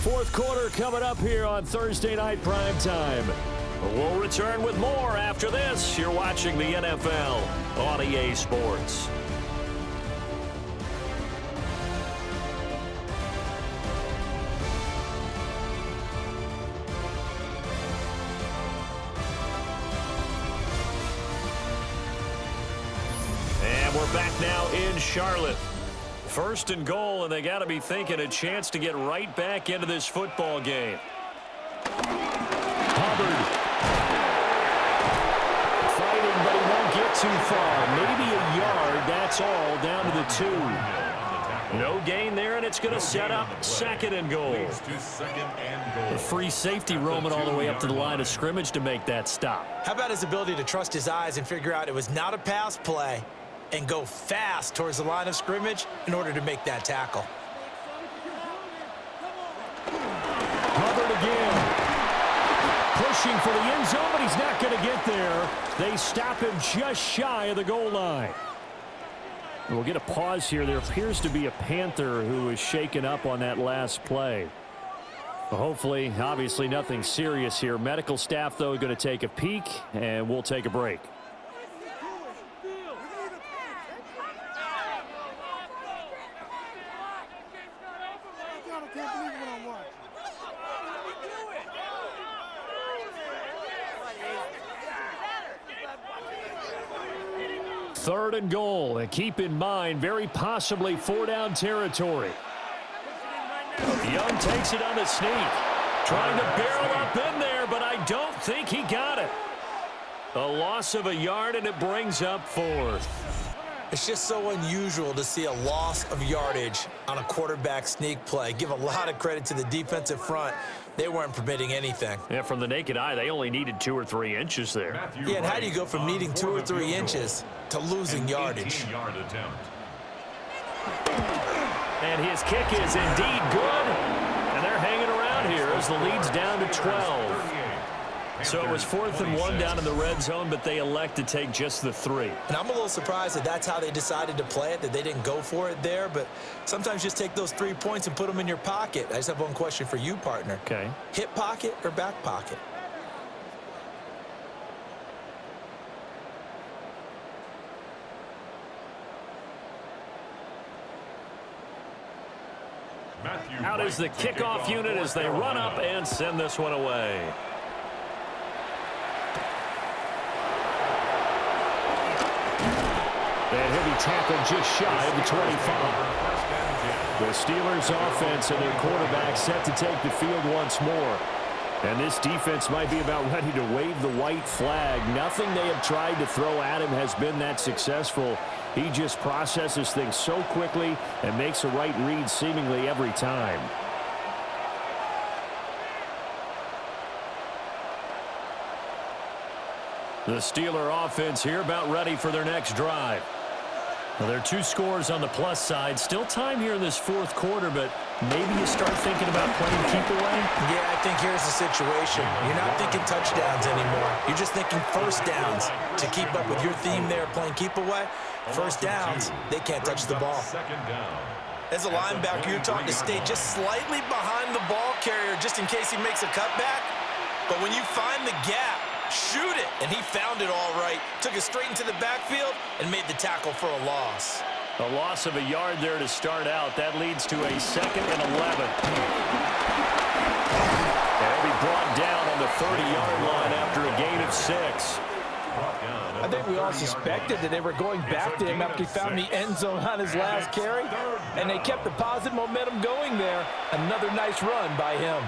[SPEAKER 2] Fourth quarter coming up here on Thursday Night Primetime.
[SPEAKER 5] We'll return with more after this. You're watching the NFL on EA Sports. And we're back now in Charlotte. 1st and goal, and they got to be thinking a chance to get right back into this football game.
[SPEAKER 2] Hubbard. Fighting, but he won't get too far. Maybe a yard, that's all, down to the 2.
[SPEAKER 5] No gain there, and it's going to set up 2nd and goal. A free safety roaming all the way up to the line of scrimmage to make that stop.
[SPEAKER 3] How about his ability to trust his eyes and figure out it was not a pass play and go fast towards the line of scrimmage in order to make that tackle.
[SPEAKER 2] Hubbard again. Pushing for the end zone, but he's not going to get there. They stop him just shy of the goal line. We'll get a pause here. There appears to be a Panther who is shaken up on that last play. Hopefully, obviously nothing serious here. Medical staff, though, going to take a peek, and we'll take a break. Third and goal, and keep in mind, very possibly 4-down territory.
[SPEAKER 5] Young takes it on the sneak. Trying to barrel up in there, but I don't think he got it. A loss of a yard, and it brings up 4th.
[SPEAKER 3] It's just so unusual to see a loss of yardage on a quarterback sneak play. Give a lot of credit to the defensive front. They weren't permitting anything.
[SPEAKER 5] Yeah, from the naked eye, they only needed 2 or 3 inches there.
[SPEAKER 3] Yeah, and how do you go from needing 2 or 3 inches to losing yardage?
[SPEAKER 5] And his kick is indeed good. And they're hanging around here as the lead's down to 12. So it was 4th and 1 down in the red zone, but they elect to take just the 3.
[SPEAKER 3] And I'm a little surprised that that's how they decided to play it, that they didn't go for it there. But sometimes just take those 3 points and put them in your pocket. I just have one question for you, partner.
[SPEAKER 5] Okay.
[SPEAKER 3] Hip pocket or back pocket?
[SPEAKER 5] Out is the kickoff unit as they run up and send this one away.
[SPEAKER 2] And he'll be tackled just shy of the 25. The Steelers offense and their quarterback set to take the field once more. And this defense might be about ready to wave the white flag. Nothing they have tried to throw at him has been that successful. He just processes things so quickly and makes a right read seemingly every time.
[SPEAKER 5] The Steeler offense here about ready for their next drive. Well, there are 2 scores on the plus side. Still time here in this 4th quarter, but maybe you start thinking about playing keep away?
[SPEAKER 3] Yeah, I think here's the situation. You're not thinking touchdowns anymore. You're just thinking first downs. To keep up with your theme there, playing keep away, first downs, they can't touch the ball. As a linebacker, you're taught to stay just slightly behind the ball carrier just in case he makes a cutback. But when you find the gap, shoot it. And he found it all right. Took it straight into the backfield and made the tackle for a loss.
[SPEAKER 5] A loss of a yard there to start out. That leads to a 2nd and 11. And he'll be brought down on the 30-yard line after a gain of 6.
[SPEAKER 3] I think we all suspected that they were going back to him after he found the end zone on his last carry. And they kept the positive momentum going there. Another nice run by him.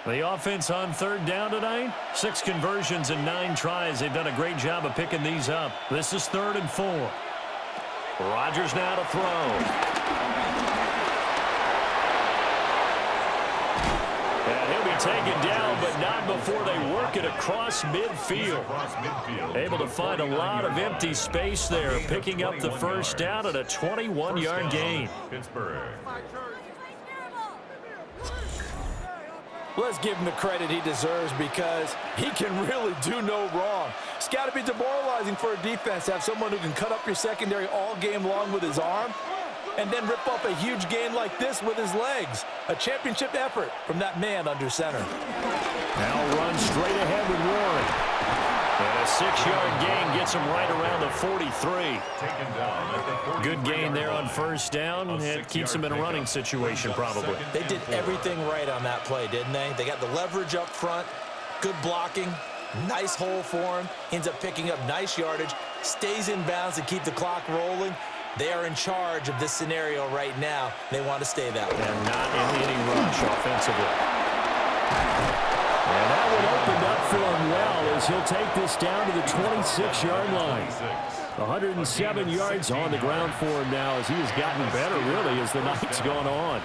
[SPEAKER 5] The offense on 3rd down tonight. 6 conversions and 9 tries. They've done a great job of picking these up. This is 3rd and 4. Rodgers now to throw. And he'll be taken down, but not before they work it across midfield. Able to find a lot of empty space there, picking up the 1st down at a 21-yard gain.
[SPEAKER 1] Pittsburgh.
[SPEAKER 3] Let's give him the credit he deserves because he can really do no wrong. It's got to be demoralizing for a defense to have someone who can cut up your secondary all game long with his arm and then rip up a huge gain like this with his legs. A championship effort from that man under center.
[SPEAKER 5] Now run straight ahead with Warren. And a 6-yard gain gets him right around the 43. Good gain there on 1st down. It keeps him in a running situation probably.
[SPEAKER 3] They did everything right on that play, didn't they? They got the leverage up front, good blocking, nice hole for him, ends up picking up nice yardage, stays in bounds to keep the clock rolling. They are in charge of this scenario right now. They want to stay that way.
[SPEAKER 5] And not in any rush offensively. And that one opened up for him well as he'll take this down to the 26-yard line. 107 yards on the ground for him now as he has gotten better, really, as the night's gone on.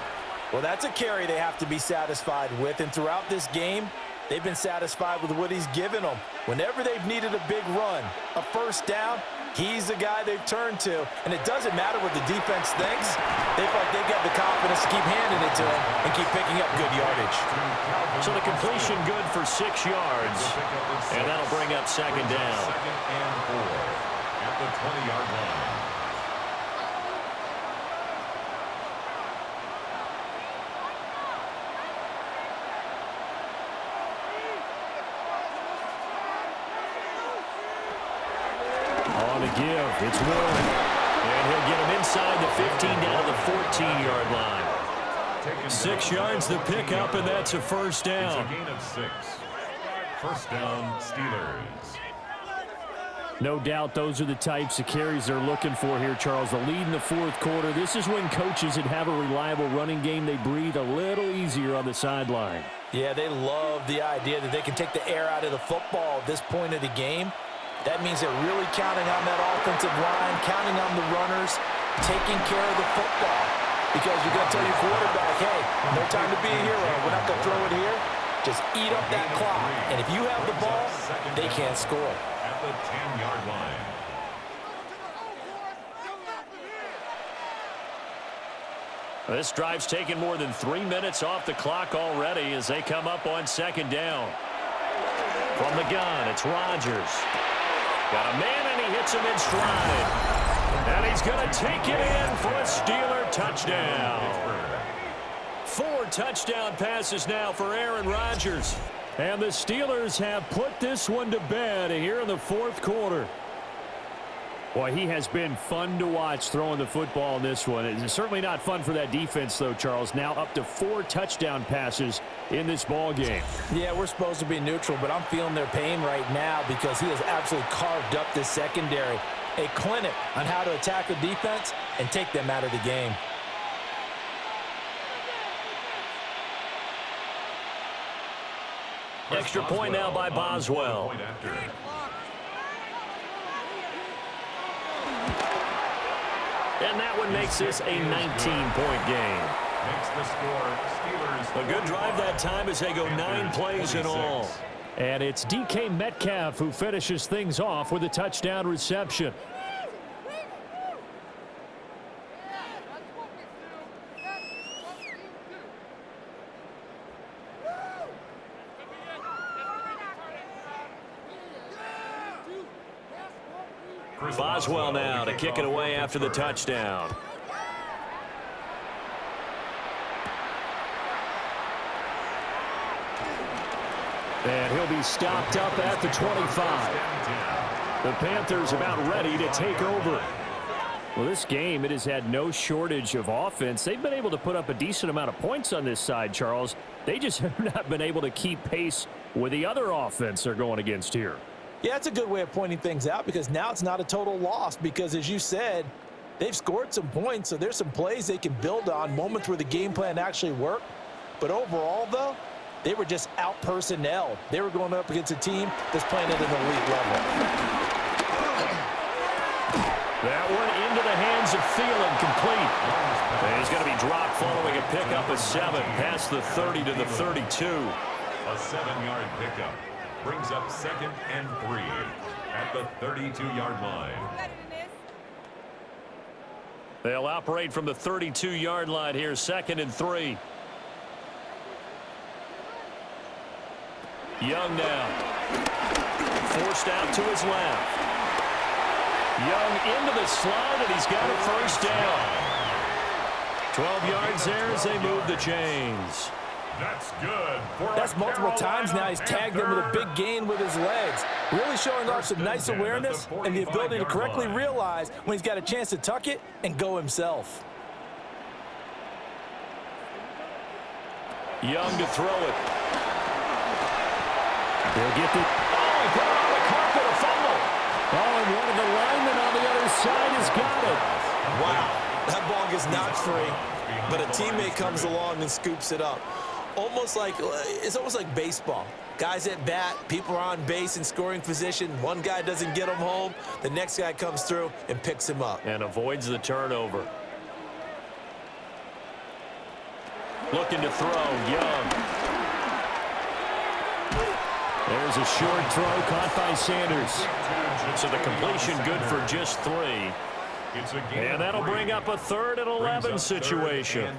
[SPEAKER 3] Well, that's a carry they have to be satisfied with. And throughout this game, they've been satisfied with what he's given them. Whenever they've needed a big run, a 1st down, he's the guy they've turned to. And it doesn't matter what the defense thinks. They feel like they've got the confidence to keep handing it to him and keep picking up good yardage.
[SPEAKER 5] So the completion good for 6 yards. And that'll bring up 2nd down.
[SPEAKER 1] 2nd and 4 at the 20-yard line.
[SPEAKER 5] On the give, it's Warren. And he'll get him inside the 15 down to the 14-yard line. 6 yards the pickup, and that's a 1st down.
[SPEAKER 1] It's a gain of 6. 1st down, Steelers.
[SPEAKER 2] No doubt those are the types of carries they're looking for here, Charles. The lead in the 4th quarter. This is when coaches that have a reliable running game, they breathe a little easier on the sideline.
[SPEAKER 3] Yeah, they love the idea that they can take the air out of the football at this point of the game. That means they're really counting on that offensive line, counting on the runners, taking care of the football. Because you're going to tell your quarterback, hey, no time to be a hero. We're not going to throw it here. Just eat up that clock. And if you have the ball, they can't score.
[SPEAKER 1] At the 10-yard line.
[SPEAKER 5] This drive's taken more than 3 minutes off the clock already as they come up on second down. From the gun, it's Rodgers. Got a man, and he hits him in stride. And he's going to take it in for a Steeler touchdown. 4 touchdown passes now for Aaron Rodgers. And the Steelers have put this one to bed here in the fourth quarter. Boy, he has been fun to watch throwing the football in this one. It's certainly not fun for that defense, though, Charles. Now up to 4 touchdown passes in this ball game.
[SPEAKER 3] Yeah, we're supposed to be neutral, but I'm feeling their pain right now because he has absolutely carved up this secondary. A clinic on how to attack a defense and take them out of the game.
[SPEAKER 5] Extra point now by Boswell. And that one makes this a 19-point game.
[SPEAKER 1] Makes the score Steelers.
[SPEAKER 5] A good drive that time as they go 9 plays in all.
[SPEAKER 2] And it's DK Metcalf who finishes things off with a touchdown reception.
[SPEAKER 5] Boswell now to kick it away after the touchdown.
[SPEAKER 2] And he'll be stopped up at the 25. The Panthers about ready to take over. Well, this game, it has had no shortage of offense. They've been able to put up a decent amount of points on this side, Charles. They just have not been able to keep pace with the other offense they're going against here.
[SPEAKER 3] Yeah, that's a good way of pointing things out because now it's not a total loss because, as you said, they've scored some points, so there's some plays they can build on, moments where the game plan actually worked. But overall, though, they were just out-personnelled. They were going up against a team that's playing at an elite level.
[SPEAKER 5] That one into the hands of Thielen, complete. And he's going to be dropped following a pickup of 7 past the 30 to the 32.
[SPEAKER 1] A 7-yard pickup. Brings up 2nd and 3 at the 32-yard line.
[SPEAKER 5] They'll operate from the 32-yard line here, 2nd and 3. Young now. Forced out to his left. Young into the slide, and he's got a first down. 12 yards there as they move the chains.
[SPEAKER 1] That's good.
[SPEAKER 3] That's multiple times now. He's tagged him with a big gain with his legs. Really showing off some nice awareness and the ability to correctly realize when he's got a chance to tuck it and go himself.
[SPEAKER 5] Young to throw it.
[SPEAKER 2] He'll get the...
[SPEAKER 5] Oh, he put it on the carpet, a fumble.
[SPEAKER 2] Oh, and one of the linemen on the other side has got it.
[SPEAKER 3] Wow, that ball gets knocked free, but a teammate comes along and scoops it up. It's almost like baseball. Guys at bat, people are on base in scoring position. One guy doesn't get him home. The next guy comes through and picks him up.
[SPEAKER 5] And avoids the turnover. Looking to throw, Young.
[SPEAKER 2] There's a short throw caught by Sanders.
[SPEAKER 5] So the completion good for just 3. And that'll bring up a 3rd and 11 situation.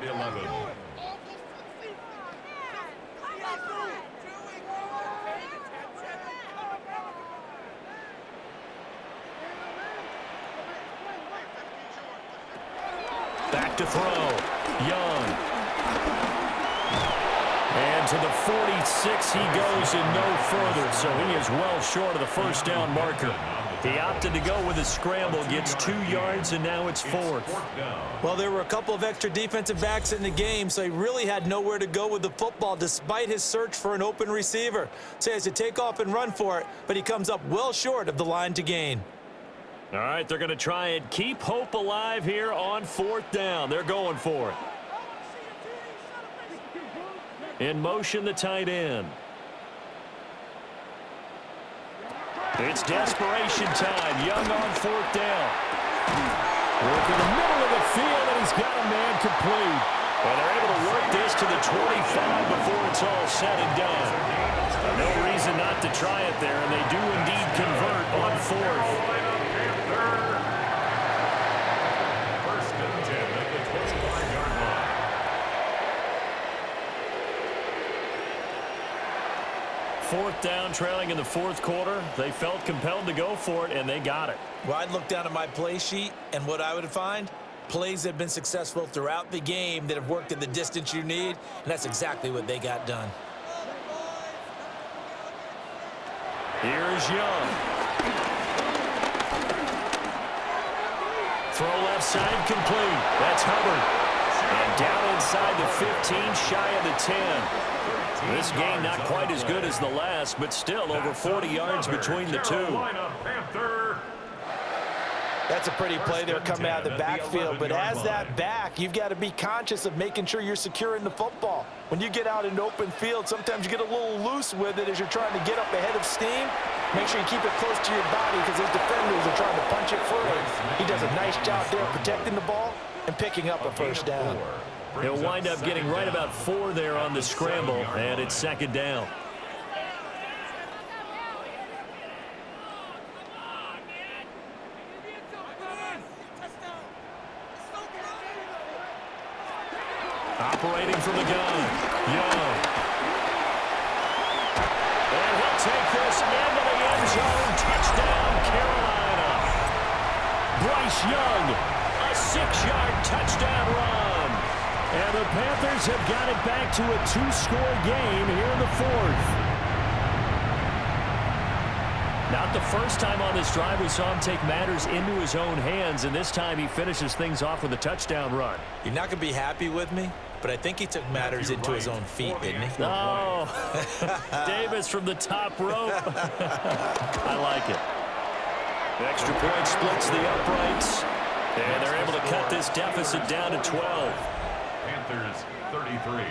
[SPEAKER 5] Back to throw. Young. And to the 46 he goes and no further. So he is well short of the first down marker. He opted to go with a scramble, gets 2 yards, and now it's 4th.
[SPEAKER 3] Well, there were a couple of extra defensive backs in the game, so he really had nowhere to go with the football despite his search for an open receiver. So he has to take off and run for it, but he comes up well short of the line to gain.
[SPEAKER 5] All right, they're going to try and keep hope alive here on 4th down. They're going for it. In motion, the tight end. It's desperation time. Young on 4th down. Work in the middle of the field, and he's got a man complete. And they're able to work this to the 25 before it's all said and done. No reason not to try it there, and they do indeed convert on 4th.
[SPEAKER 1] First and 10 at the 25-yard line.
[SPEAKER 5] Fourth down, trailing in the 4th quarter. They felt compelled to go for it, and they got it.
[SPEAKER 3] Well, I'd look down at my play sheet, and what I would find, plays that have been successful throughout the game that have worked in the distance you need, and that's exactly what they got done.
[SPEAKER 5] Here's Young. Throw left side complete. That's Hubbard. And down inside the 15, shy of the 10. This game not quite as good as the last, but still over 40 yards between the two.
[SPEAKER 3] That's a pretty play there coming out of the backfield, but as that back, you've got to be conscious of making sure you're securing the football. When you get out in open field, sometimes you get a little loose with it as you're trying to get up ahead of steam. Make sure you keep it close to your body because those defenders are trying to punch it free. He does a nice job there protecting the ball and picking up a first down.
[SPEAKER 5] He'll wind up getting right about 4 there on the scramble, and it's 2nd down. Operating from the gun, Young. And he'll take this into the end zone. Touchdown, Carolina. Bryce Young, a 6-yard touchdown run.
[SPEAKER 2] And the Panthers have got it back to a 2-score game here in the 4th.
[SPEAKER 5] Not the first time on this drive we saw him take matters into his own hands, and this time he finishes things off with a touchdown run.
[SPEAKER 3] You're not going to be happy with me, but I think he took matters into his own feet, didn't he?
[SPEAKER 5] Oh, Davis from the top rope. I like it. The extra point splits the uprights, and they're able to cut this deficit down to 12.
[SPEAKER 1] Panthers 33.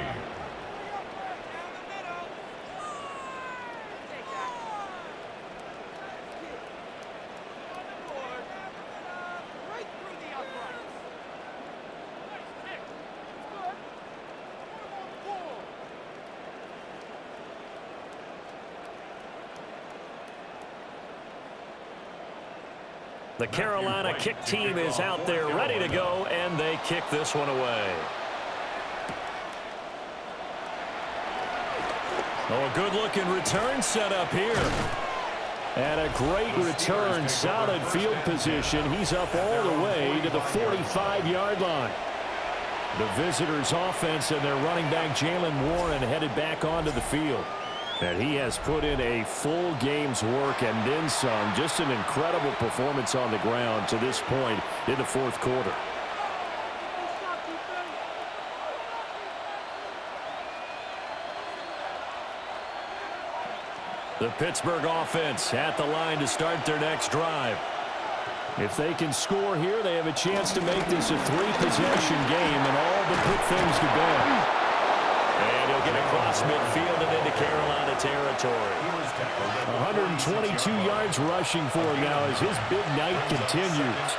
[SPEAKER 5] The Carolina kick team is out there ready to go, and they kick this one away. Oh, a good-looking return set up here.
[SPEAKER 2] And a great return, solid field position. He's up all the way to the 45-yard line. The visitors' offense and their running back Jalen Warren headed back onto the field. And he has put in a full game's work and then some. Just an incredible performance on the ground to this point in the 4th quarter.
[SPEAKER 5] The Pittsburgh offense at the line to start their next drive.
[SPEAKER 2] If they can score here, they have a chance to make this a 3-possession game and all but put things to bed.
[SPEAKER 5] And he'll get across midfield and into Carolina territory.
[SPEAKER 2] 122 yards rushing for him now as his big night continues.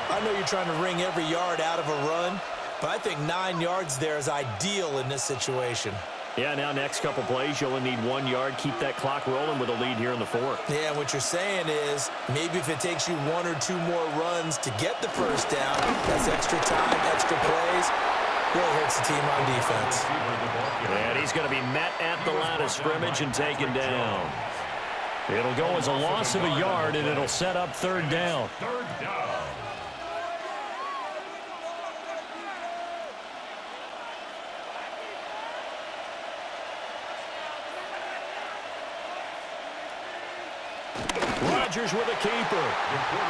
[SPEAKER 3] I know you're trying to wring every yard out of a run, but I think 9 yards there is ideal in this situation.
[SPEAKER 5] Yeah, now next couple plays, you'll only need 1 yard. Keep that clock rolling with a lead here in the 4th.
[SPEAKER 3] Yeah, what you're saying is maybe if it takes you 1 or 2 more runs to get the first down, that's extra time, extra plays. Really hurts the team on defense.
[SPEAKER 5] And he's going to be met at the line of scrimmage and taken down. It'll go as a loss of a yard, and it'll set up 3rd down. Rodgers with a keeper.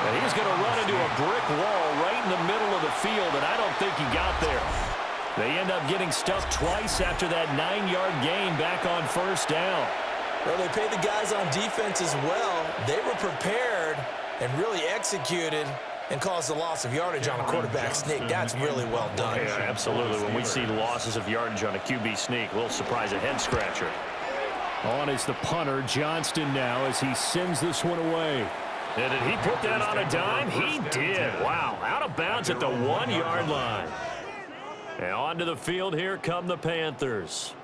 [SPEAKER 5] And he's going to run into a brick wall right in the middle of the field, and I don't think he got there. They end up getting stuffed twice after that 9-yard gain back on 1st down.
[SPEAKER 3] Well, they paid the guys on defense as well. They were prepared and really executed and caused a loss of yardage on a quarterback sneak. That's really well done.
[SPEAKER 5] Yeah, absolutely. When we see losses of yardage on a QB sneak, a little surprise, a head scratcher.
[SPEAKER 2] On is the punter, Johnston, now, as he sends this one away.
[SPEAKER 5] And did he put that on a dime? He did. Wow, out of bounds at the 1-yard line. And onto the field, here come the Panthers.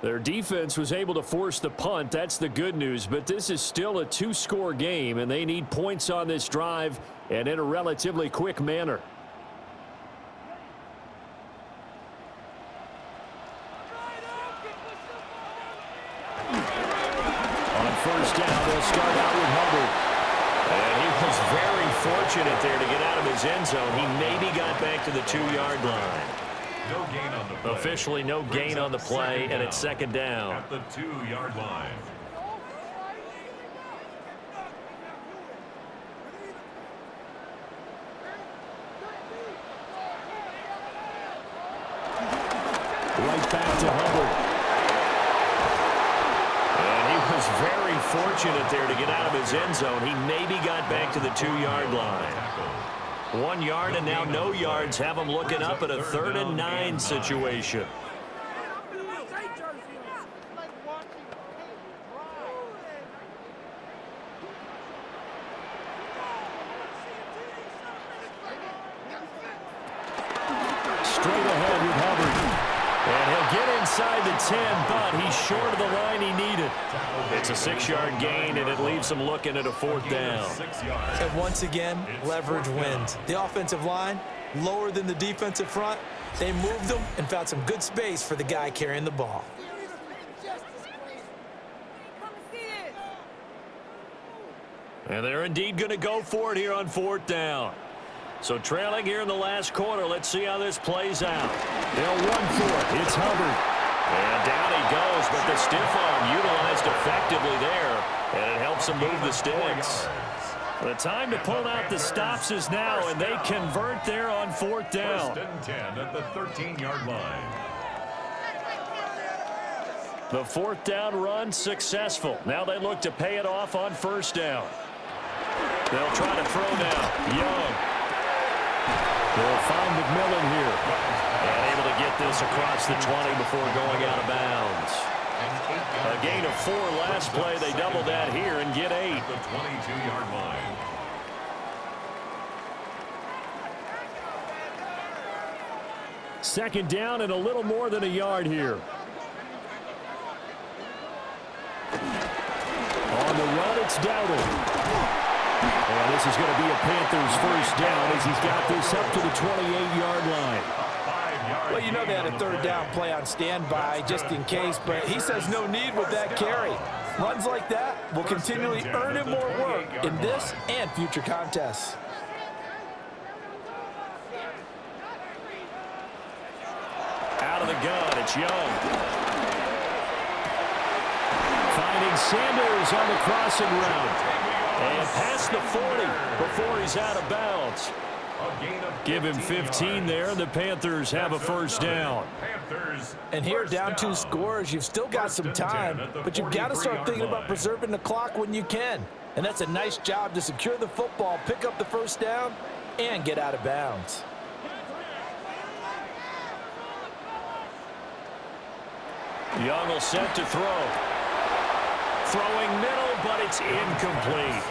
[SPEAKER 2] Their defense was able to force the punt. That's the good news. But this is still a 2-score game, and they need points on this drive and in a relatively quick manner. On first down, they'll start out with Hubbard.
[SPEAKER 5] And he was very fortunate there to get out of his end zone. He maybe got back to the 2-yard line.
[SPEAKER 1] No gain on the play.
[SPEAKER 5] Officially no gain on the play, and it's second down.
[SPEAKER 1] At the 2-yard line.
[SPEAKER 2] Right back to Hubbard.
[SPEAKER 5] And he was very fortunate there to get out of his end zone. He maybe got back to the 2-yard line. 1 yard, and now no yards have him looking up at a 3rd and 9 situation.
[SPEAKER 2] Straight ahead with Hubbard.
[SPEAKER 5] And he'll get inside the 10, but he's short of the line he needed. It's a 6-yard gain, and it leaves him looking at a 4th down.
[SPEAKER 3] And once again, leverage wins. The offensive line, lower than the defensive front. They moved them and found some good space for the guy carrying the ball.
[SPEAKER 5] And they're indeed going to go for it here on 4th down. So trailing here in the last quarter, let's see how this plays out.
[SPEAKER 2] They'll run for it. It's Hubbard.
[SPEAKER 5] And down he goes, but the stiff arm utilized effectively there, and it helps him move the sticks. The time to pull out the stops is now, and they convert there on 4th down.
[SPEAKER 1] 1st and 10 at the 13-yard line.
[SPEAKER 5] The 4th down run successful. Now they look to pay it off on 1st down. They'll try to throw now. Young.
[SPEAKER 2] They'll find McMillan here.
[SPEAKER 5] And able to get this across the 20 before going out of bounds. A gain of 4 last play. They double that here and get 8.
[SPEAKER 1] The 22-yard line.
[SPEAKER 2] Second down and a little more than a yard here. On the run, it's Dowdle. And this is going to be a Panthers first down as he's got this up to the 28-yard line.
[SPEAKER 3] Well, you know they had a 3rd down play on standby just in case, but he says no need with that carry. Runs like that will continually earn him more work in this and future contests.
[SPEAKER 5] Out of the gun, it's Young.
[SPEAKER 2] Finding Sanders on the crossing route.
[SPEAKER 5] And past the 40 before he's out of bounds.
[SPEAKER 2] Give him 15 there, and the Panthers have a first down.
[SPEAKER 3] And here, down 2 scores, you've still got some time, but you've got to start thinking about preserving the clock when you can. And that's a nice job to secure the football, pick up the first down, and get out of bounds.
[SPEAKER 5] Young will set to throw. Throwing middle, but it's incomplete.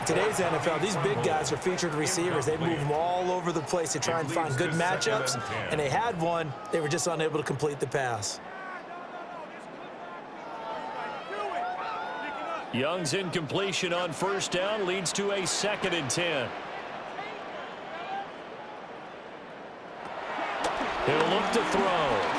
[SPEAKER 3] Today's NFL, these big guys are featured receivers. They move them all over the place to try and find good matchups, and they had one. They were just unable to complete the pass.
[SPEAKER 5] Young's incompletion on 1st down leads to a 2nd and 10. He'll look to throw.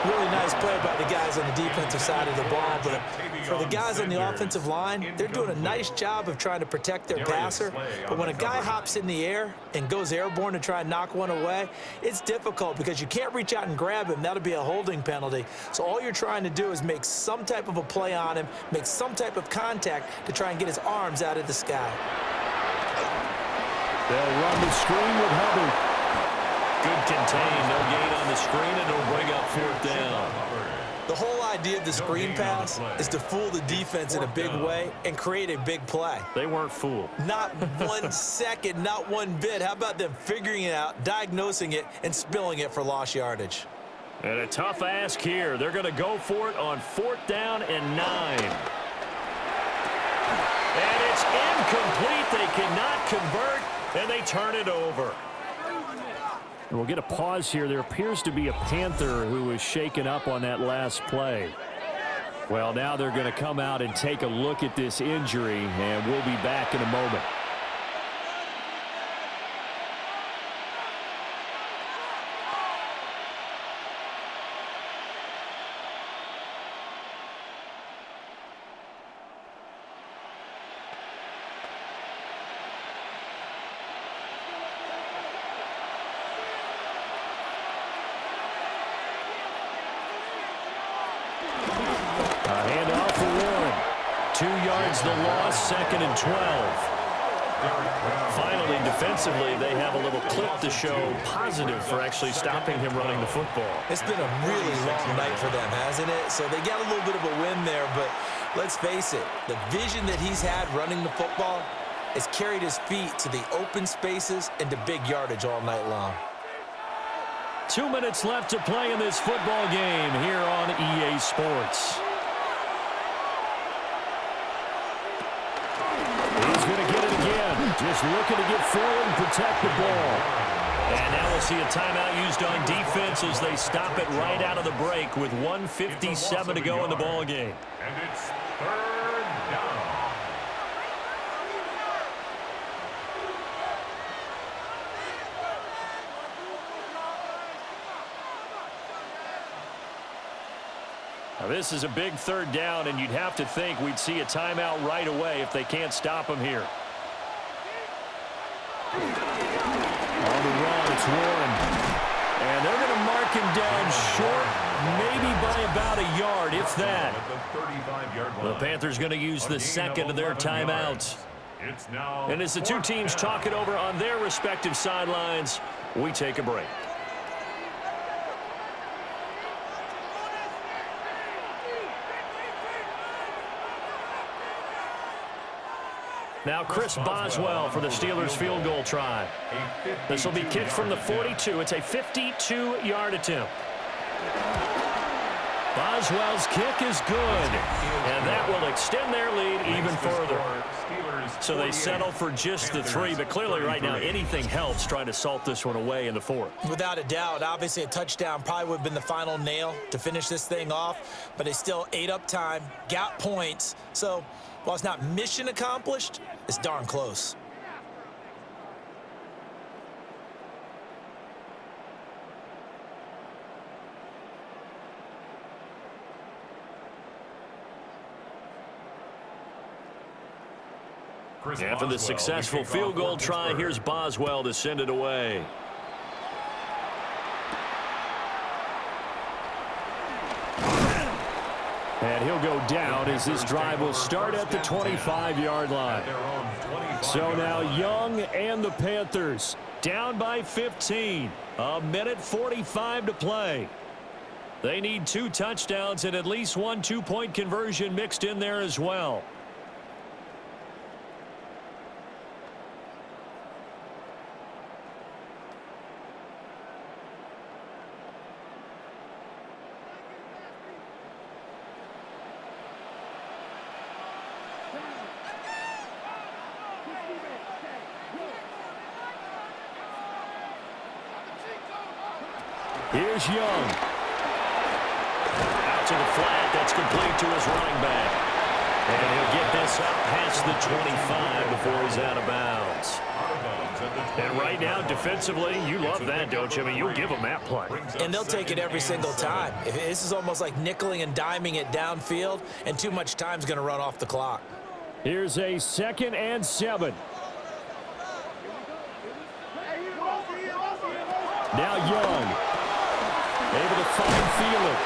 [SPEAKER 3] Really nice play by the guys on the defensive side of the ball, but for the guys on the offensive line, they're doing a nice job of trying to protect their passer. But when a guy hops in the air and goes airborne to try and knock one away, it's difficult because you can't reach out and grab him. That'll be a holding penalty. So all you're trying to do is make some type of a play on him, make some type of contact to try and get his arms out of the sky.
[SPEAKER 2] They'll run the screen with Hubbard.
[SPEAKER 5] Good contain, no gain on the screen, and it'll bring up 4th down.
[SPEAKER 3] The whole idea of the screen pass is to fool the defense in a big way and create a big play.
[SPEAKER 5] They weren't fooled.
[SPEAKER 3] Not 1 second, not one bit. How about them figuring it out, diagnosing it, and spilling it for lost yardage?
[SPEAKER 5] And a tough ask here. They're going to go for it on 4th down and 9. And it's incomplete. They cannot convert, and they turn it over.
[SPEAKER 2] And we'll get a pause here. There appears to be a Panther who was shaken up on that last play. Well, now they're going to come out and take a look at this injury, and we'll be back in a moment. The loss, 2nd and 12. Finally, defensively, they have a little clip to show positive for actually stopping him running the football.
[SPEAKER 3] It's been a really long night for them, hasn't it? So they got a little bit of a win there, but let's face it, the vision that he's had running the football has carried his feet to the open spaces and to big yardage all night long.
[SPEAKER 2] 2 minutes left to play in this football game here on EA Sports. Just looking to get forward and protect the ball.
[SPEAKER 5] And now we'll see a timeout used on defense as they stop it right out of the break with 1:57 to go in the ball game.
[SPEAKER 1] And it's 3rd down.
[SPEAKER 5] Now this is a big 3rd down, and you'd have to think we'd see a timeout right away if they can't stop him here.
[SPEAKER 2] On the run, it's Warren. And they're going to mark him down short, maybe by about a yard, if that.
[SPEAKER 5] The Panthers going to use the 2nd of their timeouts. And as the two teams talk it over on their respective sidelines, we take a break. Now Chris Boswell for the Steelers field goal try. This will be kicked from the 42. It's a 52-yard attempt. Boswell's kick is good, and that will extend their lead even further. So they settle for just the 3, but clearly right now anything helps trying to salt this one away in the 4th.
[SPEAKER 3] Without a doubt, obviously a touchdown probably would have been the final nail to finish this thing off, but they still ate up time, got points. So while it's not mission accomplished, it's darn close.
[SPEAKER 5] After the successful field goal try, here's Boswell to send it away.
[SPEAKER 2] And he'll go down as this drive will start at the 25-yard line. So now Young and the Panthers down by 15. A minute 45 to play. They need 2 touchdowns and at least 1 two-point conversion mixed in there as well. Here's Young.
[SPEAKER 5] Out to the flat. That's complete to his running back. And he'll get this up past the 25 before he's out of bounds. And right now, defensively, you love that, don't you? I mean, you'll give them that play.
[SPEAKER 3] And they'll take it every single time. This is almost like nickeling and diming it downfield, and too much time's going to run off the clock.
[SPEAKER 2] Here's a 2nd and 7. Now Young. Able to find Fielder.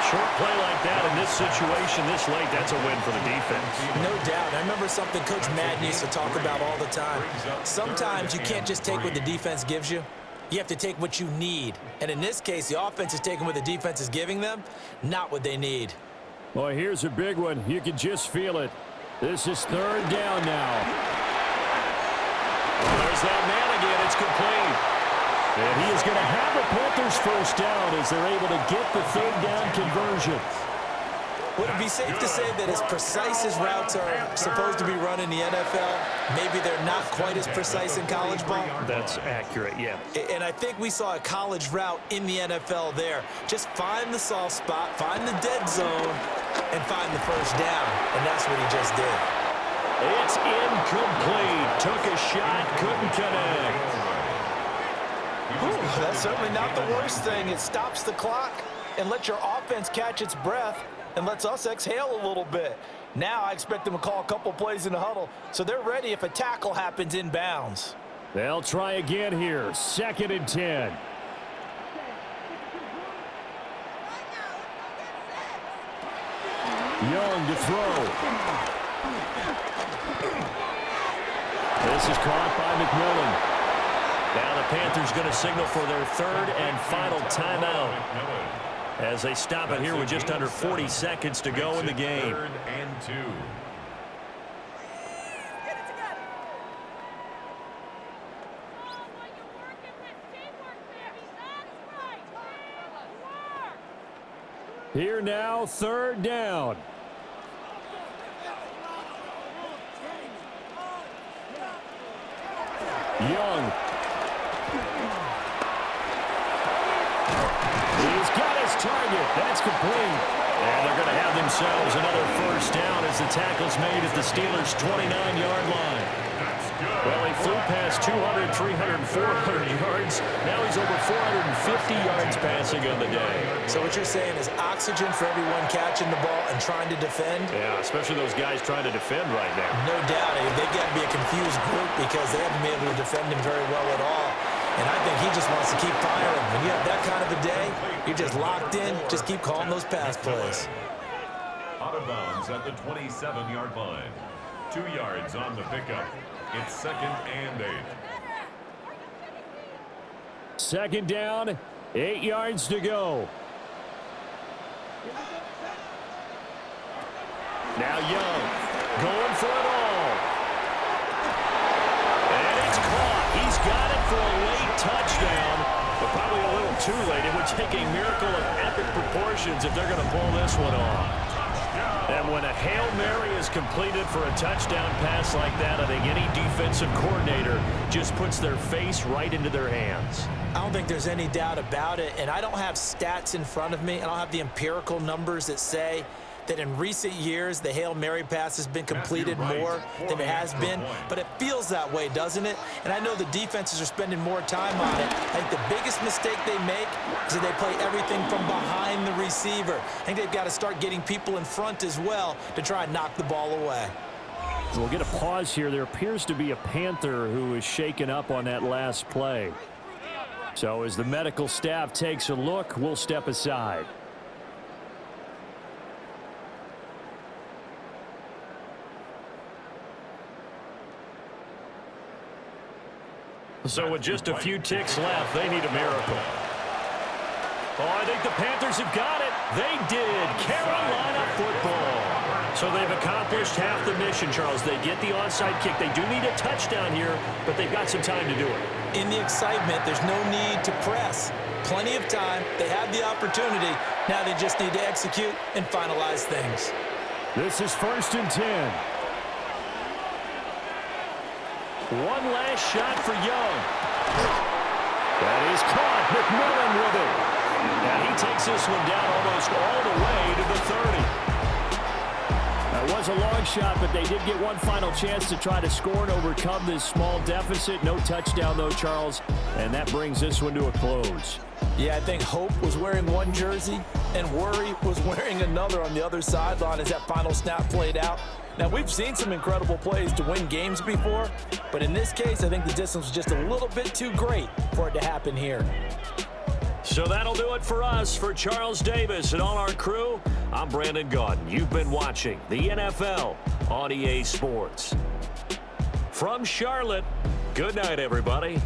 [SPEAKER 5] Short play like that in this situation this late, that's a win for the defense.
[SPEAKER 3] No doubt. I remember something Coach Madden used to talk about all the time. Sometimes you can't just take what the defense gives you. You have to take what you need. And in this case, the offense is taking what the defense is giving them, not what they need.
[SPEAKER 2] Boy, here's a big one. You can just feel it. This is 3rd down now.
[SPEAKER 5] There's that man again. It's complete.
[SPEAKER 2] And he is going to have a Panthers first down as they're able to get the third down conversion.
[SPEAKER 3] Would it be safe to say that as precise as routes are supposed to be run in the NFL, maybe they're not quite as precise in college ball?
[SPEAKER 5] That's accurate, yeah.
[SPEAKER 3] And I think we saw a college route in the NFL there. Just find the soft spot, find the dead zone, and find the first down. And that's what he just did.
[SPEAKER 2] It's incomplete. Took a shot, couldn't connect.
[SPEAKER 3] Whew, that's certainly not the worst thing. It stops the clock and lets your offense catch its breath and lets us exhale a little bit. Now I expect them to call a couple plays in the huddle, so they're ready if a tackle happens inbounds.
[SPEAKER 2] They'll try again here. 2nd and 10. Young to throw. This is caught by McMillan.
[SPEAKER 5] Now the Panthers going to signal for their third and final timeout as they stop it here with just under 40 seconds to go in the game.
[SPEAKER 1] 3rd and 2.
[SPEAKER 2] Here now, 3rd down. Young. He's got his target. That's complete.
[SPEAKER 5] And they're going to have themselves another first down as the tackle's made at the Steelers' 29-yard line. Well, he flew past 200, 300, 400 yards. Now he's over 450 yards passing on the day.
[SPEAKER 3] So what you're saying is oxygen for everyone catching the ball and trying to defend?
[SPEAKER 5] Yeah, especially those guys trying to defend right now.
[SPEAKER 3] No doubt. They've got to be a confused group because they haven't been able to defend him very well at all. And I think he just wants to keep firing. When you have that kind of a day, you're just locked in. Just keep calling those pass plays.
[SPEAKER 1] Out of bounds at the 27-yard line. 2 yards on the pickup. It's 2nd and 8.
[SPEAKER 2] 2nd down, 8 yards to go. Now Young going for it all. And it's caught. He's got it for a late touchdown, but probably a little too late. It would take a miracle of epic proportions if they're going to pull this one off. And when a Hail Mary is completed for a touchdown pass like that, I think any defensive coordinator just puts their face right into their hands.
[SPEAKER 3] I don't think there's any doubt about it, and I don't have stats in front of me. I don't have the empirical numbers that say that in recent years the Hail Mary pass has been completed more than it has been, but it feels that way, doesn't it? And I know the defenses are spending more time on it. I think the biggest mistake they make is that they play everything from behind the receiver. I think they've got to start getting people in front as well to try and knock the ball away.
[SPEAKER 2] We'll get a pause here. There appears to be a Panther who is shaken up on that last play. So as the medical staff takes a look, we'll step aside.
[SPEAKER 5] So with just a few ticks left, they need a miracle. Oh, I think the Panthers have got it. They did. Carolina football. So they've accomplished half the mission, Charles. They get the onside kick. They do need a touchdown here, but they've got some time to do it.
[SPEAKER 3] In the excitement, there's no need to press. Plenty of time. They have the opportunity. Now they just need to execute and finalize things.
[SPEAKER 2] This is 1st and 10. One last shot for Young. That is caught. McMillan with it. And he takes this one down almost all the way to the 30. That was a long shot, but they did get one final chance to try to score and overcome this small deficit. No touchdown, though, Charles. And that brings this one to a close.
[SPEAKER 3] Yeah, I think Hope was wearing one jersey and Worry was wearing another on the other sideline as that final snap played out. Now, we've seen some incredible plays to win games before, but in this case, I think the distance was just a little bit too great for it to happen here.
[SPEAKER 5] So that'll do it for us. For Charles Davis and all our crew, I'm Brandon Gaudin. You've been watching the NFL on EA Sports. From Charlotte, good night, everybody.